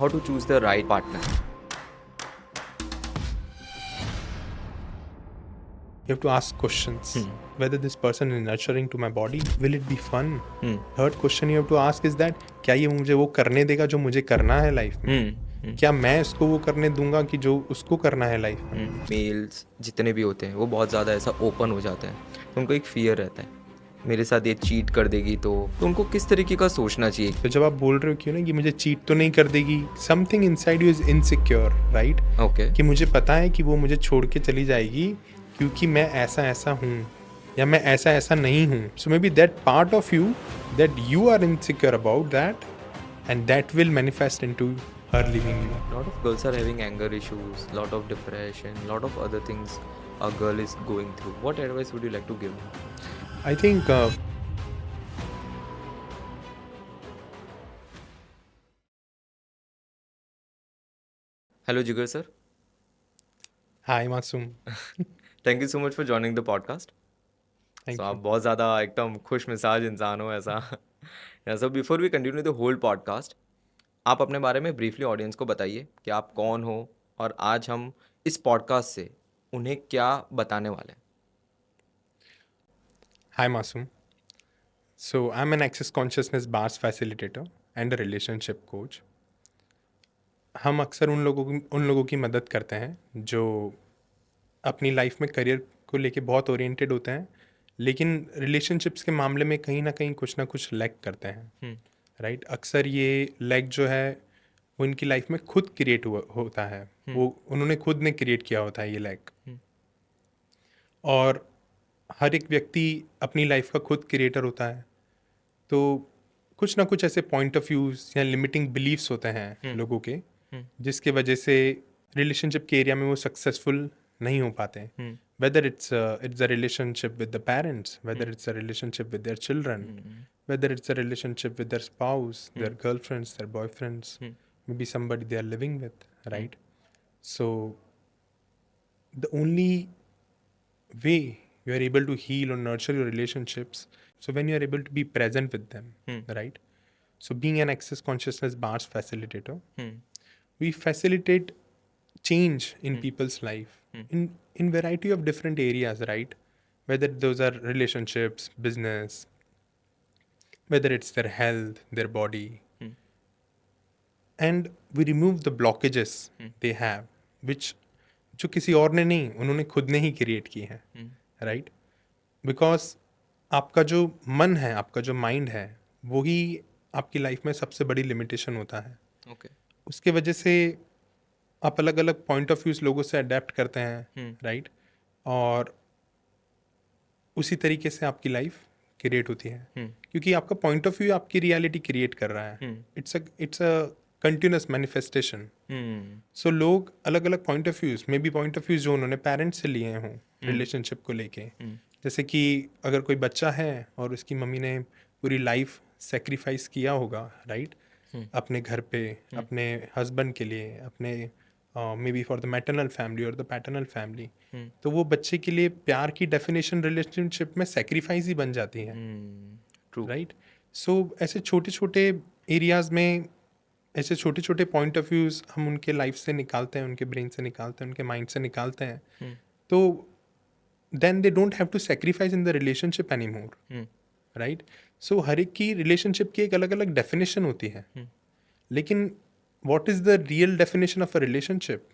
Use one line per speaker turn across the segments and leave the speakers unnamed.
How to choose the right partner?
You have to ask questions. Whether this person is nurturing to my body, will it be fun? Third question you have to ask is that क्या ये मुझे वो करने देगा जो मुझे करना है लाइफ में? क्या मैं उसको वो करने दूंगा कि जो उसको करना है लाइफ में?
मेल्स जितने भी होते हैं वो बहुत ज़्यादा ऐसा ओपन हो जाते हैं, तो उनको एक फियर रहता है मेरे साथ ये चीट कर देगी, तो उनको किस तरीके का सोचना चाहिए?
तो जब आप बोल रहे हो क्यों ना कि मुझे चीट तो नहीं कर देगी, something inside you is insecure, right?
Okay,
कि मुझे पता है कि वो मुझे छोड़ के चली जाएगी क्योंकि मैं ऐसा ऐसा हूँ या मैं ऐसा ऐसा नहीं हूँ. So may be that part of you that you are insecure about that and that will manifest into her leaving you.
lot of girls are having anger issues, lot of depression, lot of other things a girl is going through. What advice would you like to give?
I think
Hello Jigar sir.
hi Masoom.
Thank you so much for joining the podcast.
Thank
So
you.
आप बहुत ज़्यादा एकदम खुश मिजाज इंसान हो ऐसा. So before we continue the whole podcast, आप अपने बारे में ब्रीफली ऑडियंस को बताइए कि आप कौन हो और आज हम इस पॉडकास्ट से उन्हें क्या बताने वाले हैं.
Hi Masoom. So I'm an access consciousness bars facilitator and a relationship coach. हम अक्सर उन लोगों की मदद करते हैं जो अपनी लाइफ में करियर को लेके बहुत ओरिएंटेड होते हैं, लेकिन रिलेशनशिप्स के मामले में कहीं ना कुछ लैक करते हैं, राइट? अक्सर ये लैक जो है वो इनकी लाइफ में खुद क्रिएट होता है, वो उन्होंने खुद ने क्रिएट किया होता है ये लैक. और हर एक व्यक्ति अपनी लाइफ का खुद क्रिएटर होता है, तो कुछ ना कुछ ऐसे पॉइंट ऑफ व्यूज या लिमिटिंग बिलीव्स होते हैं लोगों के, जिसके वजह से रिलेशनशिप के एरिया में वो सक्सेसफुल नहीं हो पाते. Whether it's a relationship with the parents, whether it's a relationship with their children, whether it's a relationship with their spouse, their girlfriends, their boyfriends, maybe somebody they are living with, right? So the only way you are able to heal or nurture your relationships, so when you are able to be present with them, right? So being an access consciousness bars facilitator, we facilitate change in people's life in variety of different areas, right? Whether those are relationships, business, whether it's their health, their body, and we remove the blockages they have, which जो किसी और ने नहीं, उन्होंने खुद ने ही create किए हैं, राइट? बिकॉज आपका जो मन है, आपका जो माइंड है, वही आपकी लाइफ में सबसे बड़ी लिमिटेशन होता है.
ओके.
उसके वजह से आप अलग अलग पॉइंट ऑफ व्यूज लोगों से अडेप्ट करते हैं, राइट? और उसी तरीके से आपकी लाइफ क्रिएट होती है, क्योंकि आपका पॉइंट ऑफ व्यू आपकी रियलिटी क्रिएट कर रहा है. It's a continuous manifestation. So लोग अलग अलग point of views, maybe point of views जो उन्होंने पेरेंट्स से लिए हों रिलेशनशिप को लेके, जैसे कि अगर कोई बच्चा है और उसकी मम्मी ने पूरी लाइफ सेक्रीफाइस किया होगा, राइट? अपने घर पे, अपने हस्बैंड के लिए, अपने may be for the maternal family और द पैटर्नल फैमिली, तो वो बच्चे के लिए प्यार की डेफिनेशन रिलेशनशिप में सेक्रीफाइस ही बन जाती है,
ट्रू.
राइट? सो ऐसे छोटे छोटे एरियाज में, ऐसे छोटे छोटे पॉइंट ऑफ व्यूज हम उनके लाइफ से निकालते हैं, उनके ब्रेन से निकालते हैं, उनके माइंड से निकालते हैं, तो then they don't have to sacrifice in the relationship any more, right? So हर एक की रिलेशनशिप की एक अलग अलग डेफिनेशन होती है, लेकिन what is the real definition of a relationship?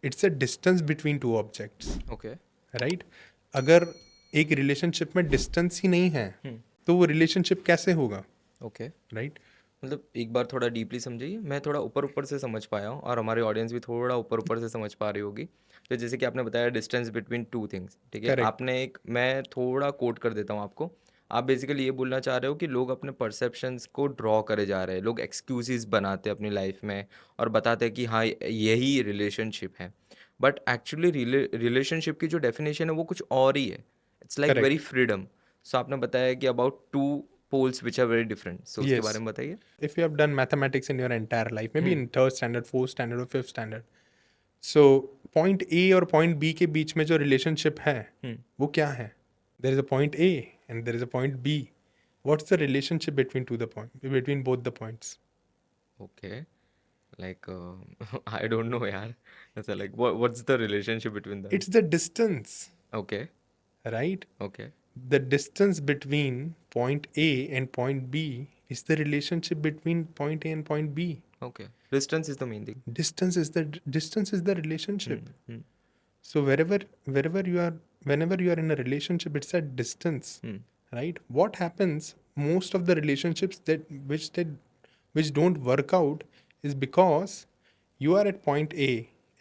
It's a distance between two objects,
okay.
Right? अगर एक रिलेशनशिप में डिस्टेंस ही नहीं है, तो वो रिलेशनशिप कैसे होगा,
ओके.
राइट?
मतलब एक बार थोड़ा डीपली समझिए. मैं थोड़ा ऊपर ऊपर से समझ पाया हूँ और हमारे ऑडियंस भी थोड़ा ऊपर ऊपर से समझ पा रही होगी. तो जैसे कि आपने बताया डिस्टेंस बिटवीन टू थिंग्स, ठीक है.
करेक्ट.
आपने एक, मैं थोड़ा कोट कर देता हूँ आपको. आप बेसिकली ये बोलना चाह रहे हो कि लोग अपने परसेप्शंस को ड्रॉ करे जा रहे हैं, लोग एक्सक्यूजेस बनाते हैं अपनी लाइफ में और बताते हैं कि हाँ यही रिलेशनशिप है. बट एक्चुअली रिलेशनशिप की जो डेफिनेशन है वो कुछ और ही है. It's like very
correct.
Freedom. So आपने बताया कि about two poles which are very different, so उसके बारे
Yes.
में बताइए.
If you have done mathematics in your entire life, maybe in third standard, fourth standard or fifth standard, so point A और point B के बीच में जो relationship है, वो क्या है? There is a point A and there is a point B. What's the relationship between both the points?
Okay. Like I don't know यार, ऐसा like what's the relationship between them?
It's the distance,
okay,
right?
Okay,
The distance between point A and point B is the relationship between point A and point B.
Okay, distance is the main thing.
Distance is the relationship.
Hmm,
So wherever you are, whenever you are in a relationship, it's at distance,
hmm,
right? What happens? Most of the relationships which don't work out is because you are at point A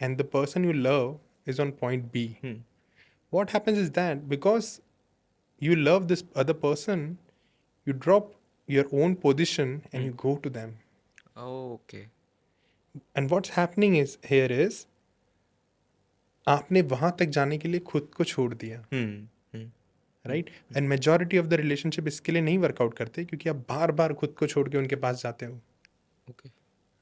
and the person you love is on point B.
Hmm,
What happens is that because you love this other person, you drop your own position and you go to them.
Okay,
And what's happening is here is आपने वहां तक जाने के लिए खुद को छोड़ दिया,
hmm, hmm,
right? And majority of the relationship इसके लिए नहीं वर्कआउट करते क्योंकि आप बार बार खुद को छोड़ के उनके पास जाते हो,
okay,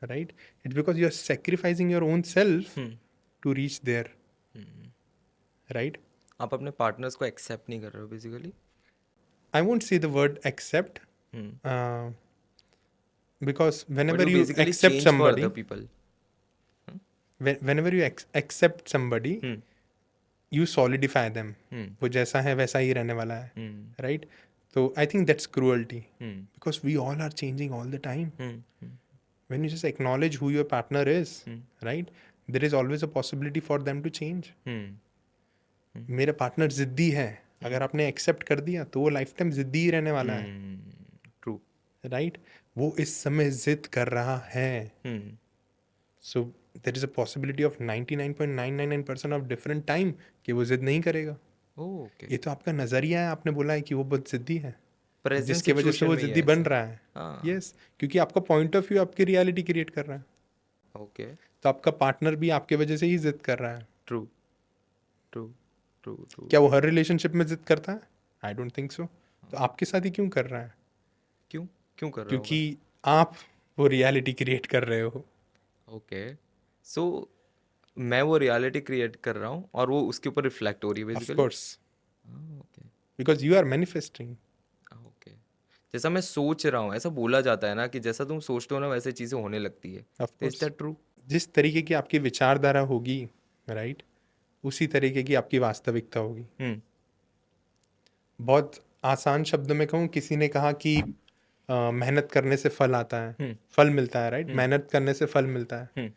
right? It's because you are sacrificing your own self
hmm,
to reach there,
hmm.
Right?
आप अपने पार्टनर्स को एक्सेप्ट नहीं कर रहे हो basically.
I won't say the word accept
hmm,
because
but
whenever
you
you
basically
accept
change for
somebody
the people.
whenever you accept somebody
hmm,
you solidify them.
Hmm,
वो जैसा है वैसा ही रहने वाला है,
हम्म,
राइट? तो I think that's cruelty
hmm,
because we all are changing all the time.
Hmm,
When you just acknowledge who your partner is,
hmm,
right, there is always a possibility for them to change.
हम्म,
मेरा partner जिद्दी है, अगर आपने accept कर दिया तो वो life time जिद्दी ही रहने वाला है,
ट्रू,
राइट? वो इस समय जिद कर रहा है,
hmm,
so there is a possibility of 99.999% of different time कि वो जिद नहीं करेगा.
ओके।
ये तो आपका नजरिया है, आपने बोला है कि वो बहुत जिद्दी है,
प्रेजेंट
जिसकी वजह से
सिचुएशन
वो
में ही
जिद्दी
है
बन
ऐसा।
रहा है.
हाँ,
यस, क्योंकि आपका पॉइंट ऑफ व्यू आपकी रियलिटी क्रिएट कर रहा है,
ओके,
तो आपका पार्टनर भी आपके वजह से ही जिद कर रहा है.
ट्रू, ट्रू, ट्रू, ट्रू,
क्या वो
ट्रू।
हर रिलेशनशिप में जिद करता है? आई डोंट थिंक सो. तो आपके साथ ही क्यों कर रहा है?
क्यों क्यों कर रहा
क्योंकि
होगा?
आप वो रियलिटी क्रिएट कर रहे हो.
ओके, सो मैं वो रियलिटी क्रिएट कर रहा हूँ और वो उसके ऊपर रिफ्लेक्ट हो रही है
of
basically.
Course,
okay,
because you are manifesting.
Okay, जैसा मैं सोच रहा हूँ, ऐसा बोला जाता है ना कि जैसा तुम सोचते हो ना वैसे चीज़ें होने लगती है।
Of
is
course,
that true?
जिस तरीके की आपकी विचारधारा होगी, राइट, उसी तरीके की आपकी वास्तविकता होगी.
हम्म,
बहुत आसान शब्दों में कहूँ, किसी ने कहा कि मेहनत करने से फल आता है,
हम्म,
फल मिलता है, राइट?
हम्म,
मेहनत करने से फल मिलता है.
हम्म,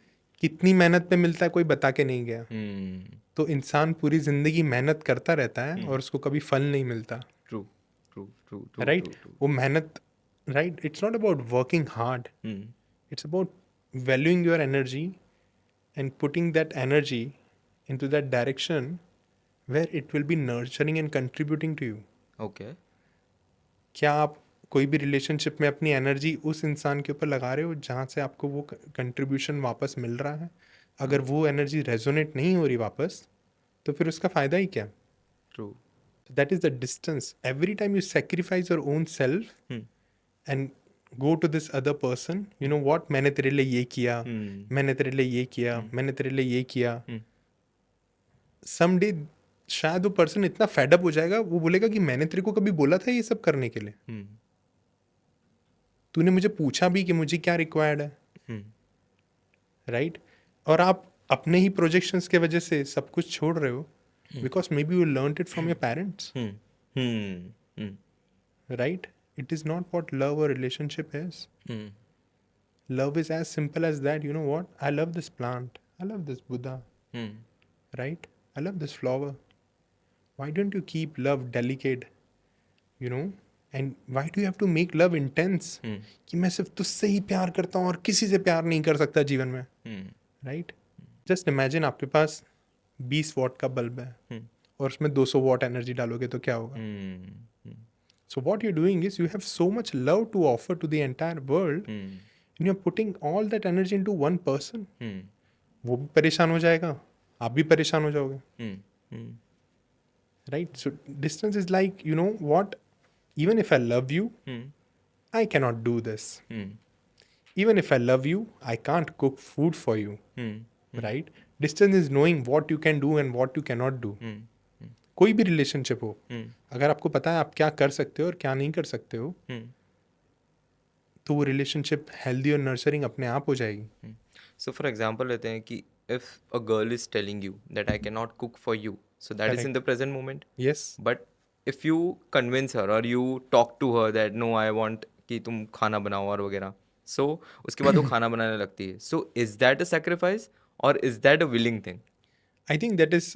कितनी मेहनत पे मिलता है कोई बता के नहीं गया.
हम्म,
तो इंसान पूरी जिंदगी मेहनत करता रहता है
हम्म,
और उसको कभी फल नहीं मिलता,
true, true, true, true,
right?
True, true.
वो मेहनत, right, it's not about working hard,
hmm,
it's about valuing your energy and putting that energy into that direction where it will be nurturing and contributing to you.
Okay,
क्या आप कोई भी relationship में अपनी energy उस इंसान के ऊपर लगा रहे हो जहाँ से आपको वो कंट्रीब्यूशन वापस मिल रहा है? अगर वो एनर्जी रेजोनेट नहीं हो रही वापस, तो फिर उसका फ़ायदा ही क्या?
True,
that is the distance. Every time you sacrifice your own self
hmm,
and go to this other person, you know what, मैंने तेरे लिए ये किया,
हम्म,
मैंने तेरे लिए ये किया, मैंने तेरे लिए ये किया.
हम्म,
समडे शायद वो पर्सन इतना फेडअप हो जाएगा, वो बोलेगा कि मैंने तेरे को कभी बोला था ये सब करने के लिए?
हम्म,
तूने मुझे पूछा भी कि मुझे क्या रिक्वायर्ड है,
हम्म,
राइट? और आप अपने ही प्रोजेक्शंस के वजह से सब कुछ छोड़ रहे हो, because may be you learn it from your parents,
hmm, hmm, hmm,
right? It is not what love और relationship is.
Hmm,
Love is as simple as that. You know what? I love this plant. I love this Buddha,
hmm,
right? I love this flower. Why don't you keep love delicate? You know? And why do you have to make love intense?
हम्म,
कि मैं सिर्फ तुझसे ही प्यार करता हूँ और किसी से प्यार नहीं कर सकता जीवन में,
हम्म,
राइट? जस्ट इमेजिन आपके पास 20 वॉट का बल्ब है
हम्म,
और उसमें 200 वॉट एनर्जी डालोगे तो क्या होगा?
Hmm,
so what you doing is you have so much love to offer to the entire world
hmm,
and you are putting all that energy into one person.
Hmm,
वो भी परेशान हो जाएगा, आप भी परेशान हो जाओगे,
hmm, hmm,
right? So distance is like, you know what, even if I love you
hmm,
I cannot do this.
Hmm,
Even if I love you, I can't cook food for you,
hmm,
right? Distance is knowing what you can do and what you cannot do.
हम्म,
कोई भी relationship हो,
हम्म,
अगर आपको पता है आप क्या कर सकते हो और क्या नहीं कर सकते हो,
हम्म,
तो वो रिलेशनशिप हेल्दी और नर्चरिंग अपने आप हो जाएगी.
सो फॉर एग्जांपल लेते हैं कि if a girl is telling you that I can not cook for you, so that is in the
correct.
Present moment,
yes.
But if you convince her और you talk to her that no I want कि तुम खाना बनाओ और वगैरह, सो उसके बाद वो खाना बनाने लगती है, so is that a sacrifice और is that a willing thing?
I think that is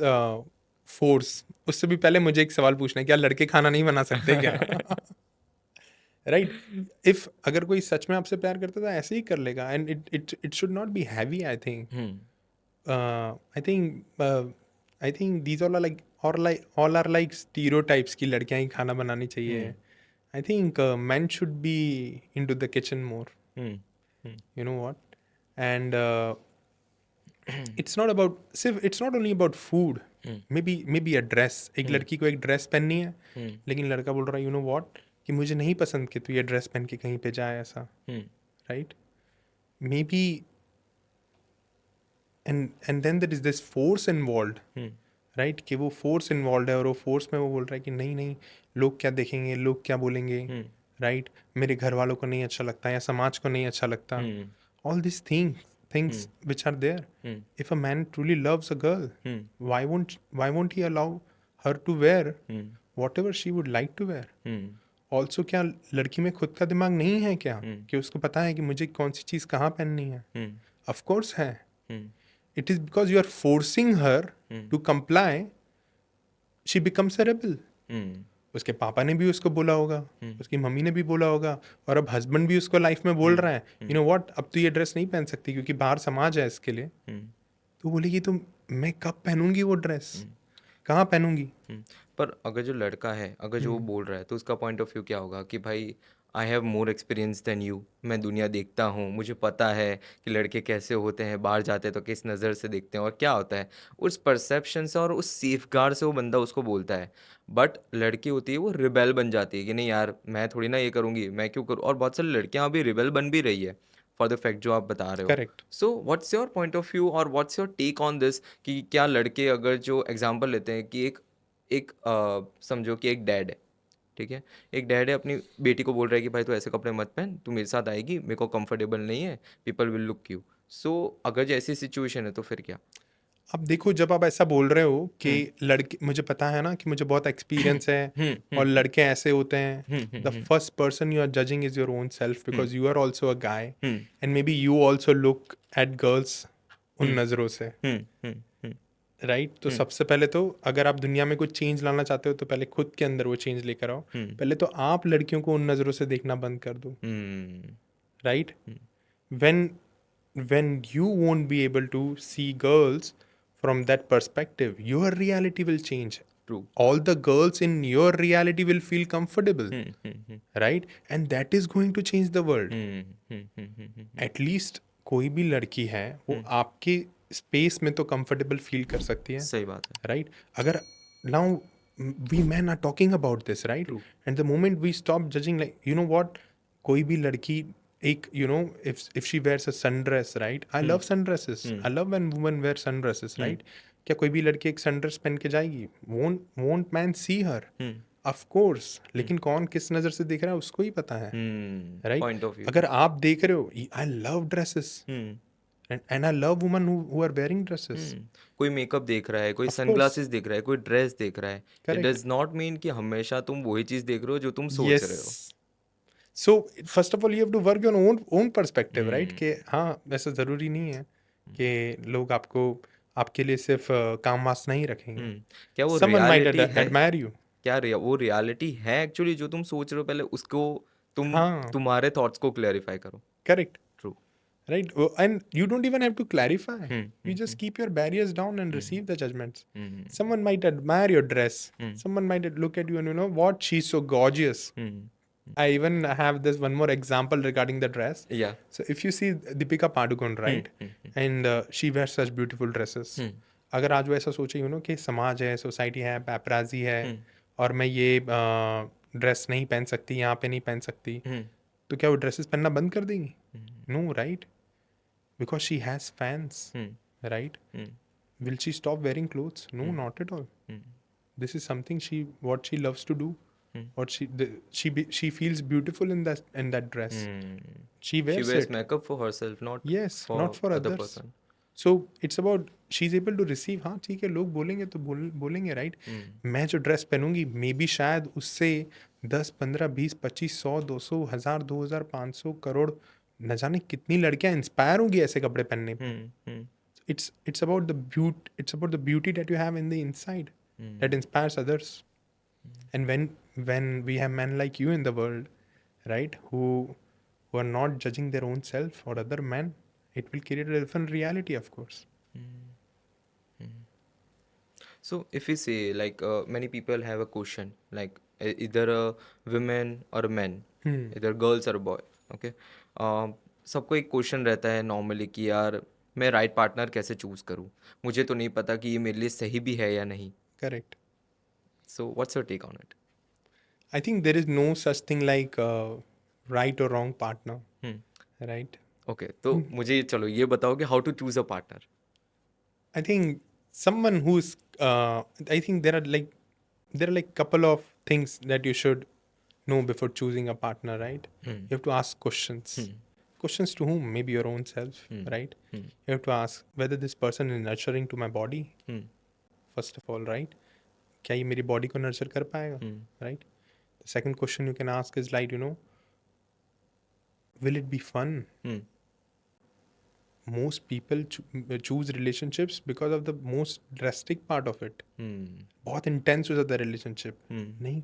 force. उससे भी पहले मुझे एक सवाल पूछना है, क्या लड़के खाना नहीं बना सकते क्या? राइट। इफ अगर कोई सच में आपसे प्यार करता है तो ऐसे ही कर लेगा, and it it it should not be heavy. I think
hmm
I think these all are like stereotypes की लड़कियां ही खाना बनानी चाहिए।
Hmm
I think men should be into the kitchen more.
Hmm hmm
You know what? And it's not about सिर्फ it's not only about food.
Hmm
Maybe a dress. एक
हम्म
लड़की को एक ड्रेस पहननी है,
हम्म
लेकिन लड़का बोल रहा है, यू नो व्हाट, कि मुझे नहीं पसंद कि तू ये ड्रेस पहन के कहीं पे जाए ऐसा।
Hmm
right. May be and then there is this force involve.
Hmm
right, कि वो फोर्स इन्वॉल्व है, और वो फोर्स में वो बोल रहा है कि नहीं नहीं, लोग क्या देखेंगे, लोग क्या बोलेंगे।
हम्म
राइट, मेरे घर वालों को नहीं अच्छा लगता, या समाज को नहीं अच्छा लगता।
हम्म
All these things
hmm
which are there.
Hmm
If a man truly loves a girl,
hmm
why won't he allow her to wear
hmm
whatever she would like to wear?
Hmm
Also, क्या लड़की में खुद का दिमाग नहीं है क्या,
हम्म
कि उसको पता है कि मुझे कौन सी चीज़ कहाँ पहननी है?
हम्म
Of course है।
हम्म
It is because you are forcing her
hmm
to comply, she becomes a rebel.
हम्म
उसके पापा ने भी उसको बोला होगा,
हम्म
उसकी मम्मी ने भी बोला होगा, और अब हस्बैंड भी उसको लाइफ में बोल रहा है, यू नो व्हाट, अब तो ये ड्रेस नहीं पहन सकती क्योंकि बाहर समाज है इसके लिए।
हम्म
तो बोलेगी तो मैं कब पहनूंगी वो ड्रेस,
हम्म
कहाँ पहनूंगी?
पर अगर जो लड़का है, अगर जो वो
हम्म।
बोल रहा है, तो उसका पॉइंट ऑफ व्यू क्या होगा कि भाई I have more experience than you, मैं दुनिया देखता हूँ, मुझे पता है कि लड़के कैसे होते हैं, बाहर जाते हैं तो किस नज़र से देखते हैं और क्या होता है, उस परसेप्शन से और उस सेफगार्ड से वो बंदा उसको बोलता है। बट लड़की होती है वो रिबेल बन जाती है कि नहीं यार मैं थोड़ी ना ये करूँगी, मैं क्यों करूँ, और बहुत सारी लड़कियाँ अभी रिबेल बन भी रही है फॉर द फैक्ट जो आप बता रहे हो।
Correct.
So what's your point of view और what's your take on this, कि क्या लड़के अगर जो एग्जांपल लेते हैं कि एक एक समझो कि एक डैड है, ठीक है? एक डैड है अपनी बेटी को बोल रहा है कि भाई तू ऐसे कपड़े मत पहन, तू मेरे साथ आएगी, मेरे को कंफर्टेबल नहीं है, पीपल विल लुक यू। सो अगर जो ऐसी सिचुएशन है तो फिर क्या?
अब देखो, जब आप ऐसा बोल रहे हो कि
हुँ।
लड़के, मुझे पता है ना कि मुझे बहुत एक्सपीरियंस है
हुँ, हुँ,
और लड़के ऐसे होते हैं,
hmm, hmm,
the
hmm,
first person you are judging is your own self,
hmm,
because you are also a guy,
hmm,
and may be you also look at girls
hmm,
उन नज़रों से।
हुँ, hmm, hmm,
right, तो
हुँ,
सबसे पहले तो अगर आप दुनिया में कुछ चेंज लाना चाहते हो तो पहले खुद के अंदर वो चेंज लेकर आओ।
हुँ,
पहले तो आप लड़कियों को उन नज़रों से देखना बंद कर दो।
Hmm,
right,
hmm,
when when you won't be able to see girls from that perspective, your reality will change.
True.
All the girls in your reality will feel comfortable,
hmm, hmm, hmm,
right? And that is going to change the world.
Hmm, hmm, hmm, hmm, hmm, hmm,
At least कोई भी लड़की है वो
हुँ,
आपके space में तो comfortable feel कर सकती है।
सही बात है।
राइट, अगर now we man are talking about this, right,
true.
And the moment we stop judging, like you know what, कोई भी लड़की, एक you know, if she wears a sundress, right, I
hmm,
love sundresses,
hmm,
I love when women wear sundresses,
hmm,
right. क्या कोई भी लड़की एक sundress पहन के जाएगी? Won't man see her?
Hmm,
of course,
hmm,
लेकिन कौन किस नज़र से देख रहा है उसको ही पता है।
Hmm,
right,
point of view.
अगर आप देख रहे हो, I love dresses,
hmm,
and I love women who are wearing dresses.
कोई मेकअप देख रहा है, कोई
ऑफ कोर्स।
सनग्लासेस देख रहा है, कोई ड्रेस देख रहा है, it
correct.
Does not mean कि हमेशा तुम वही चीज़ देख रहे हो जो तुम सोच रहे हो।
Yes. So first of all you have to work your own perspective, right,
hmm,
कि हाँ, ऐसा ज़रूरी नहीं है
हुँ,
कि लोग आपको, आपके लिए सिर्फ काम वासना ही रखेंगे।
हुँ। क्या वो
समवन माइट
रियलिटी है?
Admire you.
क्या वो रियलिटी है एक्चुअली जो तुम सोच रहे हो, पहले उसको तुम
हाँ,
तुम्हारे थॉट्स को क्लैरिफाई करो।
Correct.
True.
Right, and you don't even have to clarify,
hmm,
you
hmm,
just
hmm,
keep your barriers down and
hmm,
receive the judgments.
Hmm,
Someone might admire your dress,
hmm,
someone might look at you and you know what, she's so gorgeous.
Hmm,
I even have this one more example regarding the dress.
या
So if you see Deepika Padukone,
hmm,
right,
hmm, hmm,
and she wears such beautiful dresses.
हुँ,
अगर आज वो ऐसा सोचे, you know, कि समाज है, society है, पैपराजी है,
हुँ,
और मैं ये ड्रेस नहीं पहन सकती, यहाँ पे नहीं पहन सकती,
हुँ,
तो क्या वो ड्रेसेस पहनना बंद कर देंगी?
Hmm,
no, right, because she has fans,
hmm,
right.
Hmm,
will she stop wearing clothes? No,
hmm,
not at all.
Hmm,
This is something what she loves to do. or she feels beautiful in that dress.
Hmm.
She
She
wears
wears
it.
makeup for herself, not
Yes,
for
not for
other
others.
person.
So it's about she's able to receive. हाँ ठीक है, लोग बोलेंगे तो बोलेंगे, right.
Hmm.
मैं जो dress पहनूंगी may be शायद उससे 10, 15, 20, 25, 100, 200, 1000, 2500 करोड़ न जाने कितनी लड़कियां इंस्पायर होंगी ऐसे कपड़े पहनने पे.
Hmm. Hmm.
It's about the beauty that you have in the inside that
Hmm.
inspires others. And when we have men like you in the world, right, who are not judging their own self or other men, it will create a different reality, of course.
So if we say like many people have a question like either a women or a man,
Hmm.
either girls or a boy, okay. सबको एक question रहता है normally कि यार मैं right partner कैसे choose करूँ, मुझे तो नहीं पता कि ये मेरे लिए सही भी है या नहीं.
Correct.
So what's your take on it?
I think there is no such thing like right or wrong partner, right?
Okay, तो मुझे चलो ये बताओ कि how to choose a partner.
I think someone who's I think there are like couple of things that you should know before choosing a partner, right? You have to ask questions. Questions to whom? Maybe your own self, right? You have to ask whether this person is nurturing to my body, first of all, right? क्या ये मेरी body को nurture कर पाएगा, right? The second question you can ask is like, will it be fun? Most people choose relationships because of the most drastic part of it. बहुत intense हो जाता है रिलेशनशिप. नहीं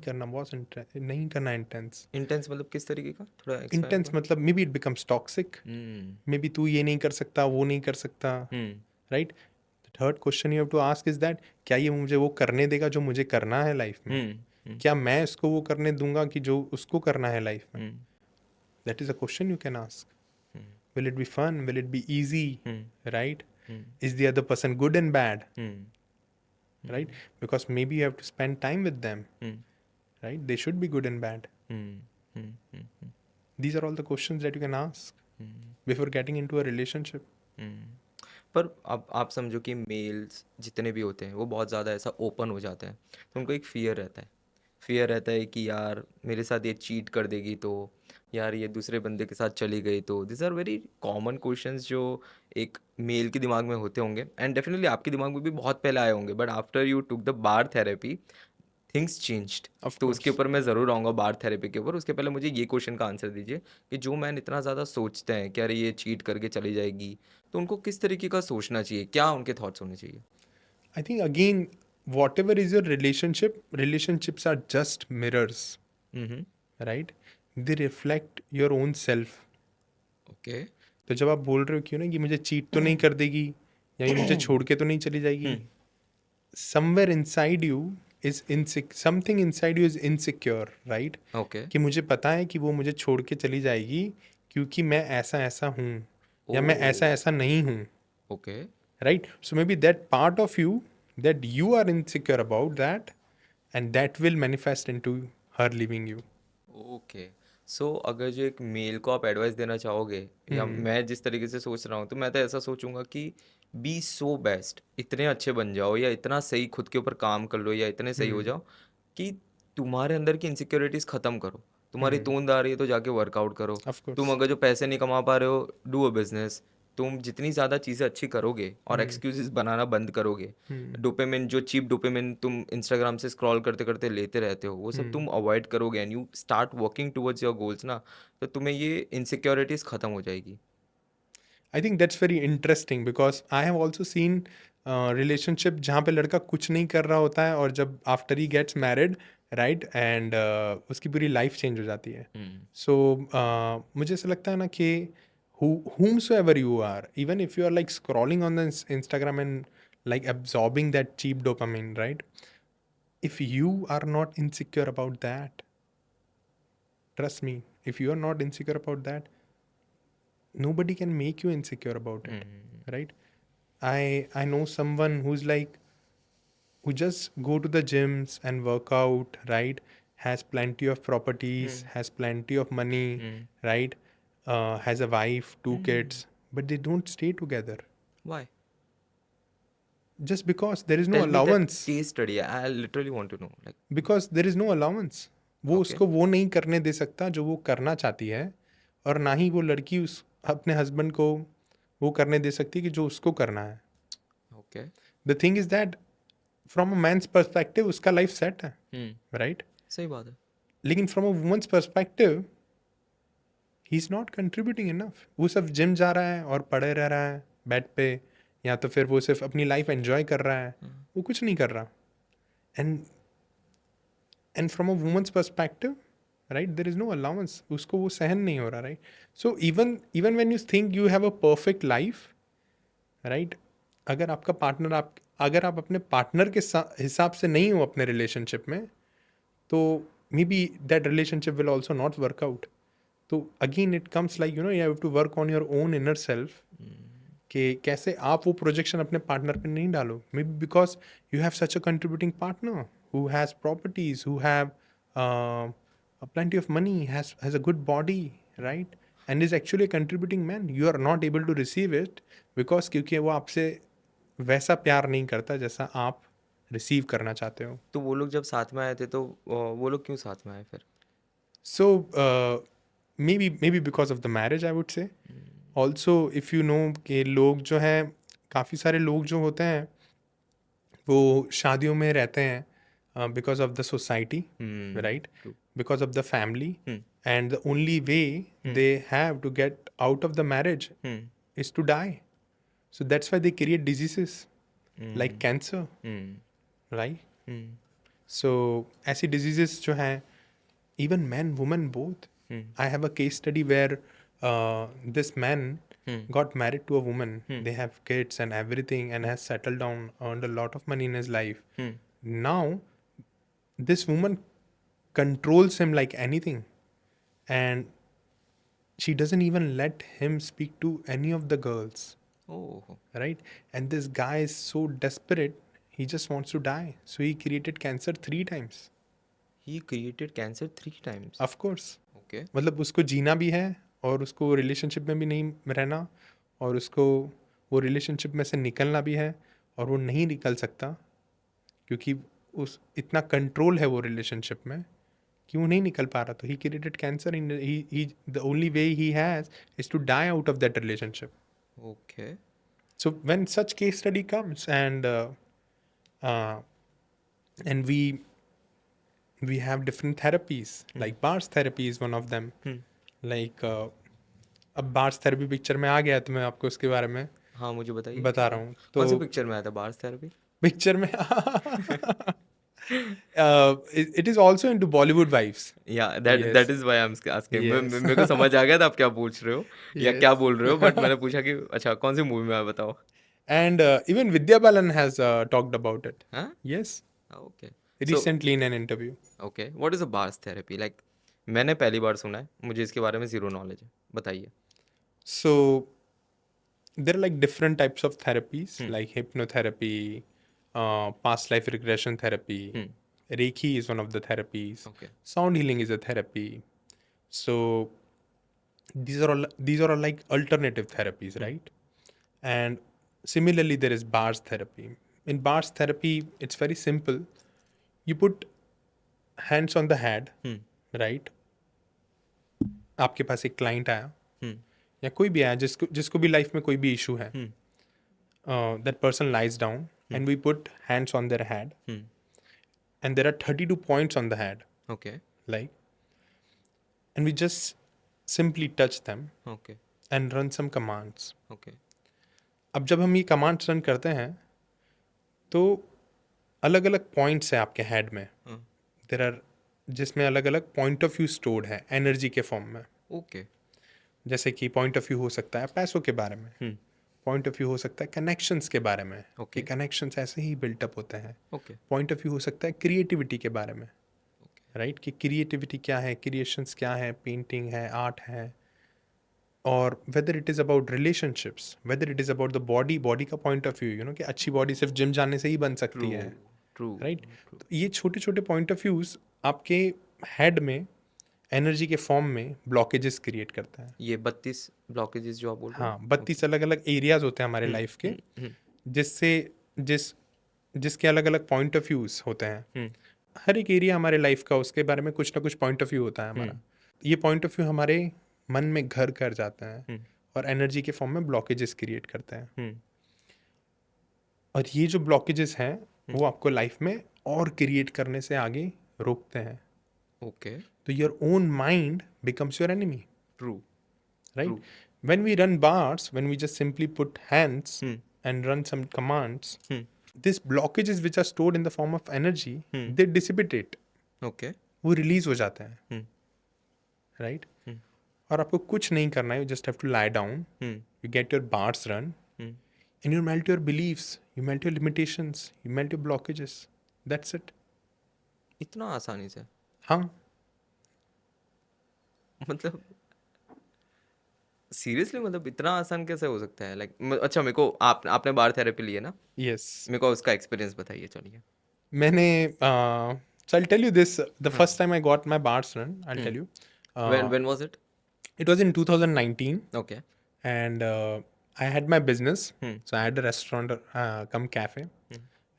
करना इंटेंस.
इंटेंस मतलब किस तरीके का, थोड़ा एक्सप्लेन
इंटेंस मतलब maybe it becomes toxic. Maybe तू ये नहीं कर सकता, वो नहीं कर सकता, right. The third question you have to ask is that क्या ये मुझे वो करने देगा जो मुझे करना है लाइफ में. क्या मैं इसको वो करने दूंगा कि जो उसको करना है लाइफ में. That is a question you can ask. Will it be fun? Will it be easy? Right? Is the other person good and bad? Right? Because maybe you have to spend time with them. Right? They should be good and bad. These are all the questions that you can ask before getting into a relationship.
पर अब आप समझो कि mails जितने भी होते हैं वो बहुत ज़्यादा ऐसा ओपन हो जाते हैं, तो उनको एक फियर रहता है कि यार मेरे साथ ये चीट कर देगी, तो यार ये दूसरे बंदे के साथ चली गई, तो this are very common questions जो एक मेल के दिमाग में होते होंगे, एंड डेफिनेटली आपके दिमाग में भी बहुत पहले आए होंगे, but after you took the bar therapy things changed.
Of
तो उसके
course.
ऊपर मैं ज़रूर आऊँगा बार थेरेपी के ऊपर. उसके पहले मुझे ये क्वेश्चन का आंसर दीजिए कि जो मैन इतना ज़्यादा सोचते हैं कि अरे ये चीट करके चली जाएगी, तो उनको किस तरीके का सोचना चाहिए, क्या उनके थॉट्स होने चाहिए?
I think again, whatever is your relationship, relationships are just mirrors. Right? They reflect your own self.
Okay.
तो जब आप बोल रहे हो क्यों ना कि मुझे चीट तो नहीं कर देगी या ये मुझे छोड़ के तो नहीं चली जाएगी, somewhere inside you is something inside you is insecure, right?
Okay.
कि मुझे पता है कि वो मुझे छोड़ के चली जाएगी क्योंकि मैं ऐसा ऐसा हूँ या मैं ऐसा ऐसा नहीं हूँ,
okay.
right? So maybe that part of you that you are insecure about that, and that will manifest into her leaving you.
Okay. So अगर जो एक मेल को आप एडवाइस देना चाहोगे, या मैं जिस तरीके से सोच रहा हूँ, तो मैं तो ऐसा सोचूंगा कि बी सो बेस्ट, इतने अच्छे बन जाओ या इतना सही खुद के ऊपर काम कर लो या इतने सही हो जाओ कि तुम्हारे अंदर की इनसिक्योरिटीज़ ख़त्म करो. तुम्हारी तूंद आ रही है तो जाके वर्कआउट करो.
Of course.
तुम अगर जो पैसे नहीं कमा पा रहे हो, डू अ बिजनेस. तुम जितनी ज़्यादा चीज़ें अच्छी करोगे और एक्सक्यूजेस बनाना बंद करोगे, डोपामिन, जो चीप डोपामिन तुम इंस्टाग्राम से स्क्रॉल करते करते लेते रहते हो, वो सब तुम अवॉइड करोगे and you start working towards your goals ना, तो तुम्हें ये इनसिक्योरिटीज़ ख़त्म हो जाएगी.
I think that's very interesting because I have also seen relationship जहाँ पे लड़का कुछ नहीं कर रहा होता है और जब after he gets married, right, and उसकी पूरी लाइफ चेंज हो जाती है. So मुझे ऐसा लगता है ना कि whomsoever you are, even if you are like scrolling on the Instagram and like absorbing that cheap dopamine, right? If you are not insecure about that, trust me, if you are not insecure about that, nobody can make you insecure about it, right? I know someone who's like who just go to the gyms and work out, right? Has plenty of properties, has plenty of money, right? Has a wife, two kids, but they don't stay together
Why?
just because there is no
Tell me that
allowance.
case study. I literally want to know. Like,
Because there is no allowance. वो
okay.
उसको वो नहीं करने दे सकता जो वो करना चाहती है, और ना ही वो लड़की उस अपने हस्बैंड को वो करने दे सकती है कि जो उसको करना है।
Okay.
The thing is that from a man's perspective उसका लाइफ सेट है, राइट?
सही बात है।
लेकिन from a women's perspective he is not contributing enough. वो सिर्फ जिम जा रहा है और पड़े रह रहा है बेड पे, या तो फिर वो सिर्फ अपनी लाइफ एंजॉय कर रहा है, वो कुछ नहीं कर रहा। And and from a women's perspective, right, there is no allowance, उसको वो सहन नहीं हो रहा, right? So even even when you think you have a perfect life, right, अगर आपका पार्टनर आप अगर आप अपने पार्टनर के हिसाब से नहीं हो अपने रिलेशनशिप में, तो may be that relationship will also not work out. तो again it comes like, you have to work on your own inner self, कि कैसे आप वो प्रोजेक्शन अपने पार्टनर पे नहीं डालो। May be because you have such a contributing partner who has properties, who have plenty of money, has a good body, right, and is actually a contributing man. You are not able to receive it because क्योंकि वो आपसे वैसा प्यार नहीं करता जैसा आप receive करना चाहते हो।
तो वो लोग जब साथ में आए थे तो वो लोग क्यों साथ में आए फिर?
So maybe because of the marriage, I would say. Also, if you know कि लोग जो हैं, काफ़ी सारे लोग जो होते हैं वो शादियों में रहते हैं because of the society, right,
true.
Because of the family,
hmm.
And the only way they have to get out of the marriage
hmm.
is to die. So that's why they create diseases like cancer,
hmm.
right?
Hmm.
So ऐसी diseases जो हैं, even men, women both. I have a case study where this man got married to a woman. They have kids and everything and has settled down, earned a lot of money in his life. Now, this woman controls him like anything, and she doesn't even let him speak to any of the girls,
oh.
right? And this guy is so desperate, he just wants to die. So he created cancer 3 times.
He created cancer 3 times?
Of course.
Okay.
मतलब उसको जीना भी है, और उसको relationship में भी नहीं रहना, और उसको वो रिलेशनशिप में से निकलना भी है, और वो नहीं निकल सकता क्योंकि उस इतना कंट्रोल है वो रिलेशनशिप में कि वो नहीं निकल पा रहा। तो he created cancer in he the only way he has is to die out of that relationship.
Okay.
So when such case study comes, and we have different therapies, like Bars therapy is one of them. Like अब bars therapy picture में आ गया तो मैं आपको उसके बारे में
हाँ, मुझे बताइए क्या
बता
था?
रहा हूँ।
कौन
तो
से पिक्चर में आया था बार्स थेरेपी?
पिक्चर में it is also into Bollywood vibes.
या that
yes,
that is why I am asking.
Yes,
मेरे को समझ आ गया था आप क्या पूछ रहे हो या क्या
यस।
बोल रहे हो, बट मैंने पूछा कि अच्छा कौन सी मूवी में है बताओ।
And even Vidya Balan has talked about it.
हाँ?
Yes,
okay. So
recently in an interview.
Okay, what is a bars therapy like? मैंने पहली बार सुना है, मुझे इसके बारे में ज़ीरो नॉलेज है, बताइए।
So there are like different types of therapies, like hypnotherapy, past life regression therapy. Reiki is one of the therapies.
Okay.
Sound healing is a therapy. So these are all like alternative therapies, right? And similarly, there is bars therapy. In bars therapy, it's very simple. You put hands on the head, right? आपके पास एक client आया, या कोई भी आया जिसको जिसको भी लाइफ में कोई भी इशू है, that person lies down and we put hands on their head, and there are 32 points on the head,
okay.
like, and we just simply touch them
okay.
and run some commands.
Okay.
अब जब हम ये commands run करते हैं तो अलग अलग points हैं आपके हेड में, देर आर, जिसमें अलग अलग पॉइंट ऑफ व्यू स्टोर्ड है एनर्जी के फॉर्म में।
ओके।
जैसे कि पॉइंट ऑफ व्यू हो सकता है पैसों के बारे में, पॉइंट ऑफ व्यू हो सकता है कनेक्शंस के बारे में, कि कनेक्शंस ऐसे ही बिल्टअप होते हैं।
ओके।
पॉइंट ऑफ व्यू हो सकता है क्रिएटिविटी के बारे में, राइट, कि क्रिएटिविटी क्या है, क्रिएशंस क्या है, पेंटिंग है, आर्ट है, और whether it is about relationships, whether it is about the body, body का पॉइंट ऑफ व्यू, कि अच्छी बॉडी सिर्फ जिम जाने से ही बन सकती है,
ट्रू।
राइट। तो ये छोटे छोटे पॉइंट ऑफ व्यूज आपके हेड में एनर्जी के फॉर्म में ब्लॉकेजेस क्रिएट करता है।
ये 32 ब्लॉकेजेस जो आप बोल रहे हो?
हाँ, 32 अलग अलग एरियाज होते हैं हमारे लाइफ के, जिससे जिसके अलग अलग पॉइंट ऑफ व्यूज होते हैं। हर एक एरिया हमारे लाइफ का, उसके बारे में कुछ ना कुछ पॉइंट ऑफ व्यू होता है हमारा। ये पॉइंट ऑफ व्यू हमारे मन में घर कर जाता है और एनर्जी के फॉर्म में ब्लॉकेजेस क्रिएट करता है। और ये जो ब्लॉकेजेस हैं वो आपको लाइफ में और क्रिएट करने से आगे रोकते हैं।
ओके,
तो your own mind becomes your enemy,
true,
right?
True.
When we run bars, when we just simply put hands and run some commands, these blockages which are stored in the form of energy, they dissipate,
okay.
वो release हो जाते हैं, right?
हम्म,
और आपको कुछ नहीं करना है, you just have to lie down, you get your bars run and you melt your beliefs, you melt your limitations, you melt your blockages, that's it.
इतना आसानी से?
हाँ,
मतलब सीरियसली, मतलब इतना आसान कैसे हो सकता है? लाइक अच्छा, मेरे को आपने बार थेरेपी ली है ना?
यस।
मेरे को उसका एक्सपीरियंस बताइए, चलिए।
मैंने so I'll tell you this, the
हाँ।
first time I got my bars run, I'll tell you.
When was it?
It was in 2019,
okay.
and I had my business. So I had a restaurant, come cafe,